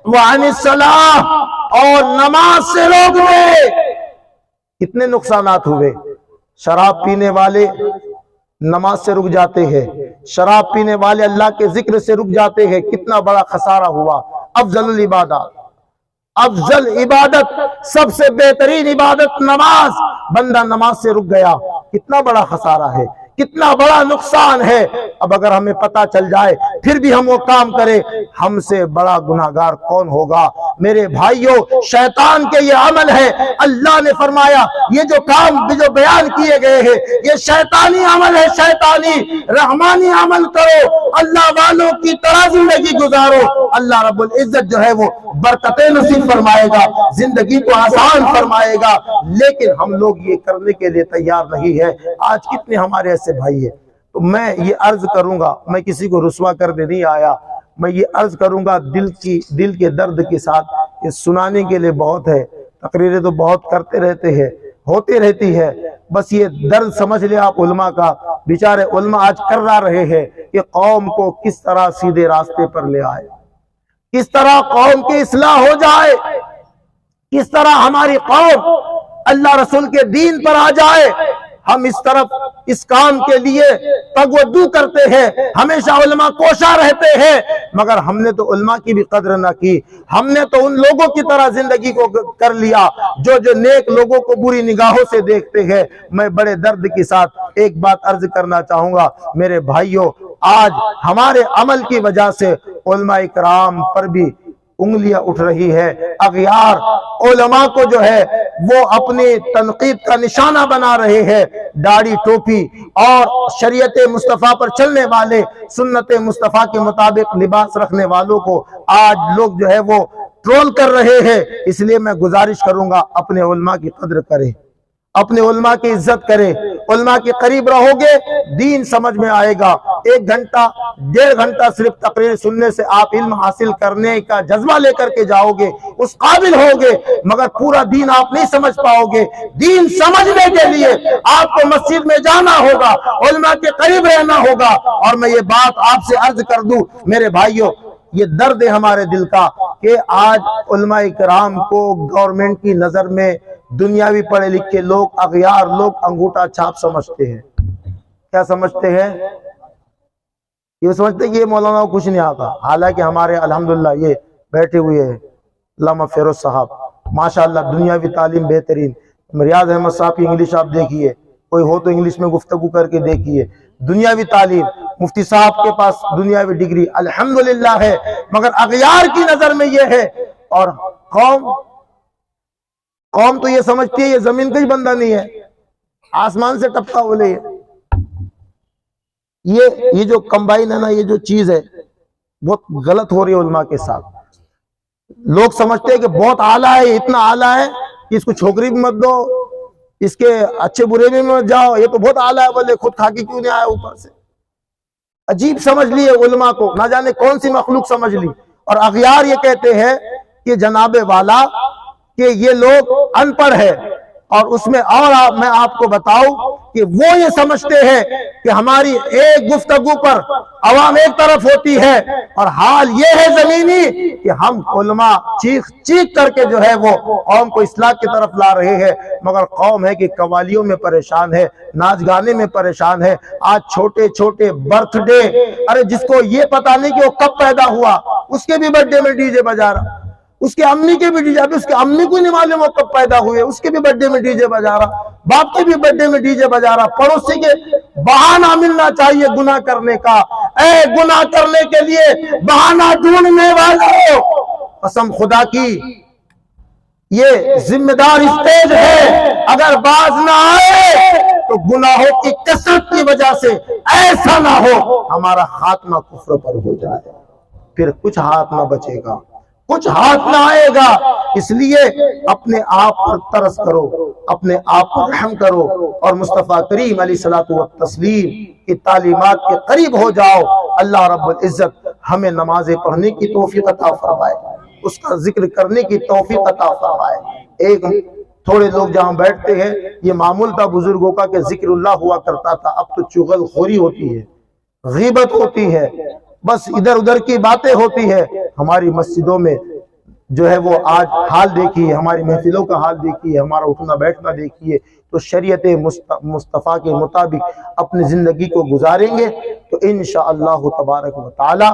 وَعَنِ الصَّلَاةِ، اور نماز سے روک دے، کتنے نقصانات ہوئے۔ شراب پینے والے نماز سے رک جاتے ہیں، شراب پینے والے اللہ کے ذکر سے رک جاتے ہیں، کتنا بڑا خسارہ ہوا۔ افضل العبادات، افضل عبادت، سب سے بہترین عبادت نماز، بندہ نماز سے رک گیا، کتنا بڑا خسارہ ہے، کتنا بڑا نقصان ہے۔ اب اگر ہمیں پتا چل جائے پھر بھی ہم وہ کام کرے، ہم سے بڑا گناہگار کون ہوگا؟ میرے بھائیوں، شیطان کے یہ عمل ہے۔ اللہ نے فرمایا یہ جو کام جو بیان کیے گئے ہیں یہ شیطانی عمل ہے، شیطانی۔ رحمانی عمل کرو، اللہ والوں کی طرح زندگی گزارو، اللہ رب العزت جو ہے وہ برکتیں نصیب فرمائے گا، زندگی کو آسان فرمائے گا۔ لیکن ہم لوگ یہ کرنے کے لیے تیار نہیں ہے۔ آج کتنے ہمارے ایسے بھائی ہیں۔ تو میں یہ عرض کروں گا، میں کسی کو رسوا کرنے نہیں آیا، میں یہ عرض کروں گا دل کے درد کے ساتھ، یہ سنانے کے لیے بہت ہے، تقریریں تو بہت کرتے رہتے ہیں، ہوتی رہتی ہے، بس یہ درد سمجھ لے آپ علماء کا۔ بیچارے علماء آج کرا رہے ہیں کہ قوم کو کس طرح سیدھے راستے پر لے آئے، کس طرح قوم کی اصلاح ہو جائے، کس طرح ہماری قوم اللہ رسول کے دین پر آ جائے۔ ہم اس طرف اس کام کے لیے تگودو کرتے ہیں، ہمیشہ علماء کوشاں رہتے ہیں، مگر ہم نے تو علماء کی بھی قدر نہ کی۔ ہم نے تو ان لوگوں کی طرح زندگی کو کر لیا جو نیک لوگوں کو بری نگاہوں سے دیکھتے ہیں۔ میں بڑے درد کے ساتھ ایک بات عرض کرنا چاہوں گا، میرے بھائیوں، آج ہمارے عمل کی وجہ سے علماء کرام پر بھی انگلیاں اٹھ رہی ہے۔ اغیار علماء کو جو ہے وہ اپنی تنقید کا نشانہ بنا رہے ہیں۔ داڑھی ٹوپی اور شریعت مصطفیٰ پر چلنے والے، سنت مصطفیٰ کے مطابق لباس رکھنے والوں کو آج لوگ جو ہے وہ ٹرول کر رہے ہیں۔ اس لیے میں گزارش کروں گا اپنے علماء کی قدر کریں، اپنے علماء کی عزت کریں، علماء کے قریب رہو گے دین سمجھ میں آئے گا۔ 1 گھنٹہ 1.5 گھنٹہ صرف تقریر سننے سے آپ علم حاصل کرنے کا جذبہ لے کر کے جاؤ گے، اس قابل ہوگے، مگر پورا دین آپ نہیں سمجھ پاؤ گے۔ دین سمجھنے کے لیے آپ کو مسجد میں جانا ہوگا، علماء کے قریب رہنا ہوگا۔ اور میں یہ بات آپ سے عرض کر دوں میرے بھائیوں، یہ درد ہے ہمارے دل کا کہ آج علماء کرام کو گورنمنٹ کی نظر میں دنیاوی پڑھے لکھے لوگ، اغیار لوگ انگوٹھا چھاپ سمجھتے ہیں۔ کیا سمجھتے ہیں؟ یہ سمجھتے ہیں کہ یہ مولانا کو کچھ نہیں آتا، حالانکہ ہمارے الحمدللہ یہ بیٹھے ہوئے ہیں علامہ فیروز صاحب، ماشاءاللہ دنیاوی تعلیم بہترین۔ ریاض احمد صاحب کی انگلش آپ دیکھیے، کوئی ہو تو انگلش میں گفتگو کر کے دیکھیے، دنیاوی تعلیم۔ مفتی صاحب کے پاس دنیاوی ڈگری الحمدللہ ہے، مگر اغیار کی نظر میں یہ ہے۔ اور قوم تو یہ سمجھتی ہے یہ زمین کا ہی بندہ نہیں ہے، آسمان سے ٹپکا بولے۔ یہ جو کمبائن ہے نا، یہ جو چیز ہے بہت غلط ہو رہی ہے علماء کے ساتھ۔ لوگ سمجھتے ہیں کہ بہت اعلیٰ ہے، اتنا اعلیٰ ہے کہ اس کو چھوکری بھی مت دو، اس کے اچھے برے بھی مت جاؤ، یہ تو بہت اعلیٰ ہے، بولے خود کھا کے کیوں نہیں آیا اوپر سے۔ عجیب سمجھ لی ہے علماء کو، نہ جانے کون سی مخلوق سمجھ لی۔ اور اغیار یہ کہتے ہیں کہ جناب والا کہ یہ لوگ ان پڑھ ہے، اور اس میں اور میں آپ کو بتاؤں کہ وہ یہ سمجھتے ہیں کہ ہماری ایک گفتگو پر عوام ایک طرف ہوتی ہے، اور حال یہ ہے زمینی کہ ہم علماء چیخ چیخ کر کے جو ہے وہ قوم کو اصلاح کی طرف لا رہے ہیں، مگر قوم ہے کہ قوالیوں میں پریشان ہے، ناچ گانے میں پریشان ہے۔ آج چھوٹے چھوٹے برتھ ڈے، ارے جس کو یہ پتا نہیں کہ وہ کب پیدا ہوا، اس کے بھی برتھ ڈے میں ڈی جے بجا رہا، اس کے امی کے بھی ڈی جے، ابھی اس کے امی کو نہیں معلوم وہ کب پیدا ہوئے، اس کے بھی برتھ ڈے میں ڈی جے بجا رہا، باپ کے بھی برتھ ڈے میں ڈی جے بجا رہا۔ پڑوسی کے بہانہ ملنا چاہیے گناہ کرنے کا۔ اے گناہ کرنے کے لیے بہانہ ڈھونڈنے والوں، قسم خدا کی یہ ذمہ دار اسٹیج ہے، اگر باز نہ آئے تو گناہوں کی کثرت کی وجہ سے ایسا نہ ہو ہمارا خاتمہ کفر پر ہو جائے، پھر کچھ ہاتھ نہ بچے گا، کچھ ہاتھ نہ آئے گا۔ اس لیے اپنے آپ پر ترس کرو، اپنے آپ پر رحم کرو، اور مصطفیٰ کریم علیہ الصلوۃ والتسلیم کی تعلیمات کے قریب ہو جاؤ۔ اللہ رب العزت ہمیں نمازیں پڑھنے کی توفیق عطا فرمائے، اس کا ذکر کرنے کی توفیق عطا فرمائے۔ ایک تھوڑے لوگ جہاں بیٹھتے ہیں، یہ معمول تھا بزرگوں کا کہ ذکر اللہ ہوا کرتا تھا، اب تو چغل خوری ہوتی ہے، غیبت ہوتی ہے، بس ادھر ادھر کی باتیں ہوتی ہے۔ ہماری مسجدوں میں جو ہے وہ آج حال دیکھیے، ہماری محفلوں کا حال دیکھیے، ہمارا اٹھنا بیٹھنا دیکھیے، تو شریعت مصطفیٰ کے مطابق اپنی زندگی کو گزاریں گے تو انشاءاللہ تبارک و تعالی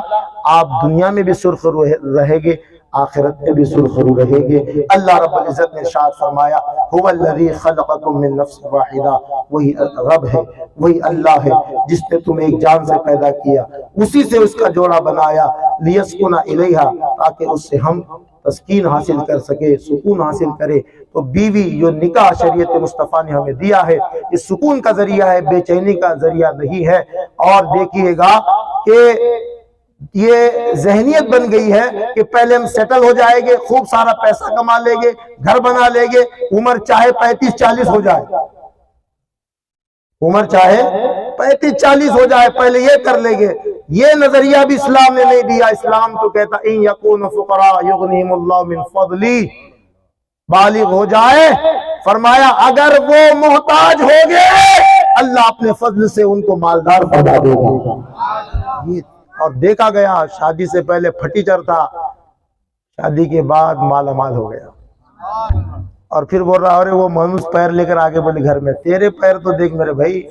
آپ دنیا میں بھی سرخرو رہے گے، آخرت میں بھی سرخرو رہے گے۔ اللہ رب العزت نے ارشاد فرمایا هو الذی خلقکم من نفس واحدہ، وہی رب ہے، وہی اللہ ہے جس نے تمہیں ایک جان سے پیدا کیا، اسی سے اس کا جوڑا بنایا، لیسکن الیہا، تاکہ اس سے ہم تسکین حاصل کر سکے، سکون حاصل کرے۔ تو بیوی جو نکاح شریعت مصطفیٰ نے ہمیں دیا ہے، یہ سکون کا ذریعہ ہے، بے چینی کا ذریعہ نہیں ہے۔ اور دیکھیے گا کہ یہ ذہنیت بن گئی ہے کہ پہلے ہم سیٹل ہو جائیں گے، خوب سارا پیسہ کما لیں گے، گھر بنا لیں گے، عمر چاہے 35-40 ہو جائے، عمر چاہے 35-40 ہو جائے، پہلے یہ کر لیں گے۔ یہ نظریہ بھی اسلام نے نہیں دیا۔ اسلام تو کہتا ان یکون فقراء یغنیہم اللہ من فضلی، بالغ ہو جائے، فرمایا اگر وہ محتاج ہو گئے اللہ اپنے فضل سے ان کو مالدار بنا دے گا۔ اور دیکھا گیا شادی سے پہلے پھٹیچر تھا، شادی کے بعد مالا مال ہو گیا، اور پھر بول رہا ارے وہ منوس پیر لے کر آگے بولے گھر میں، تیرے پیر تو دیکھ میرے بھائی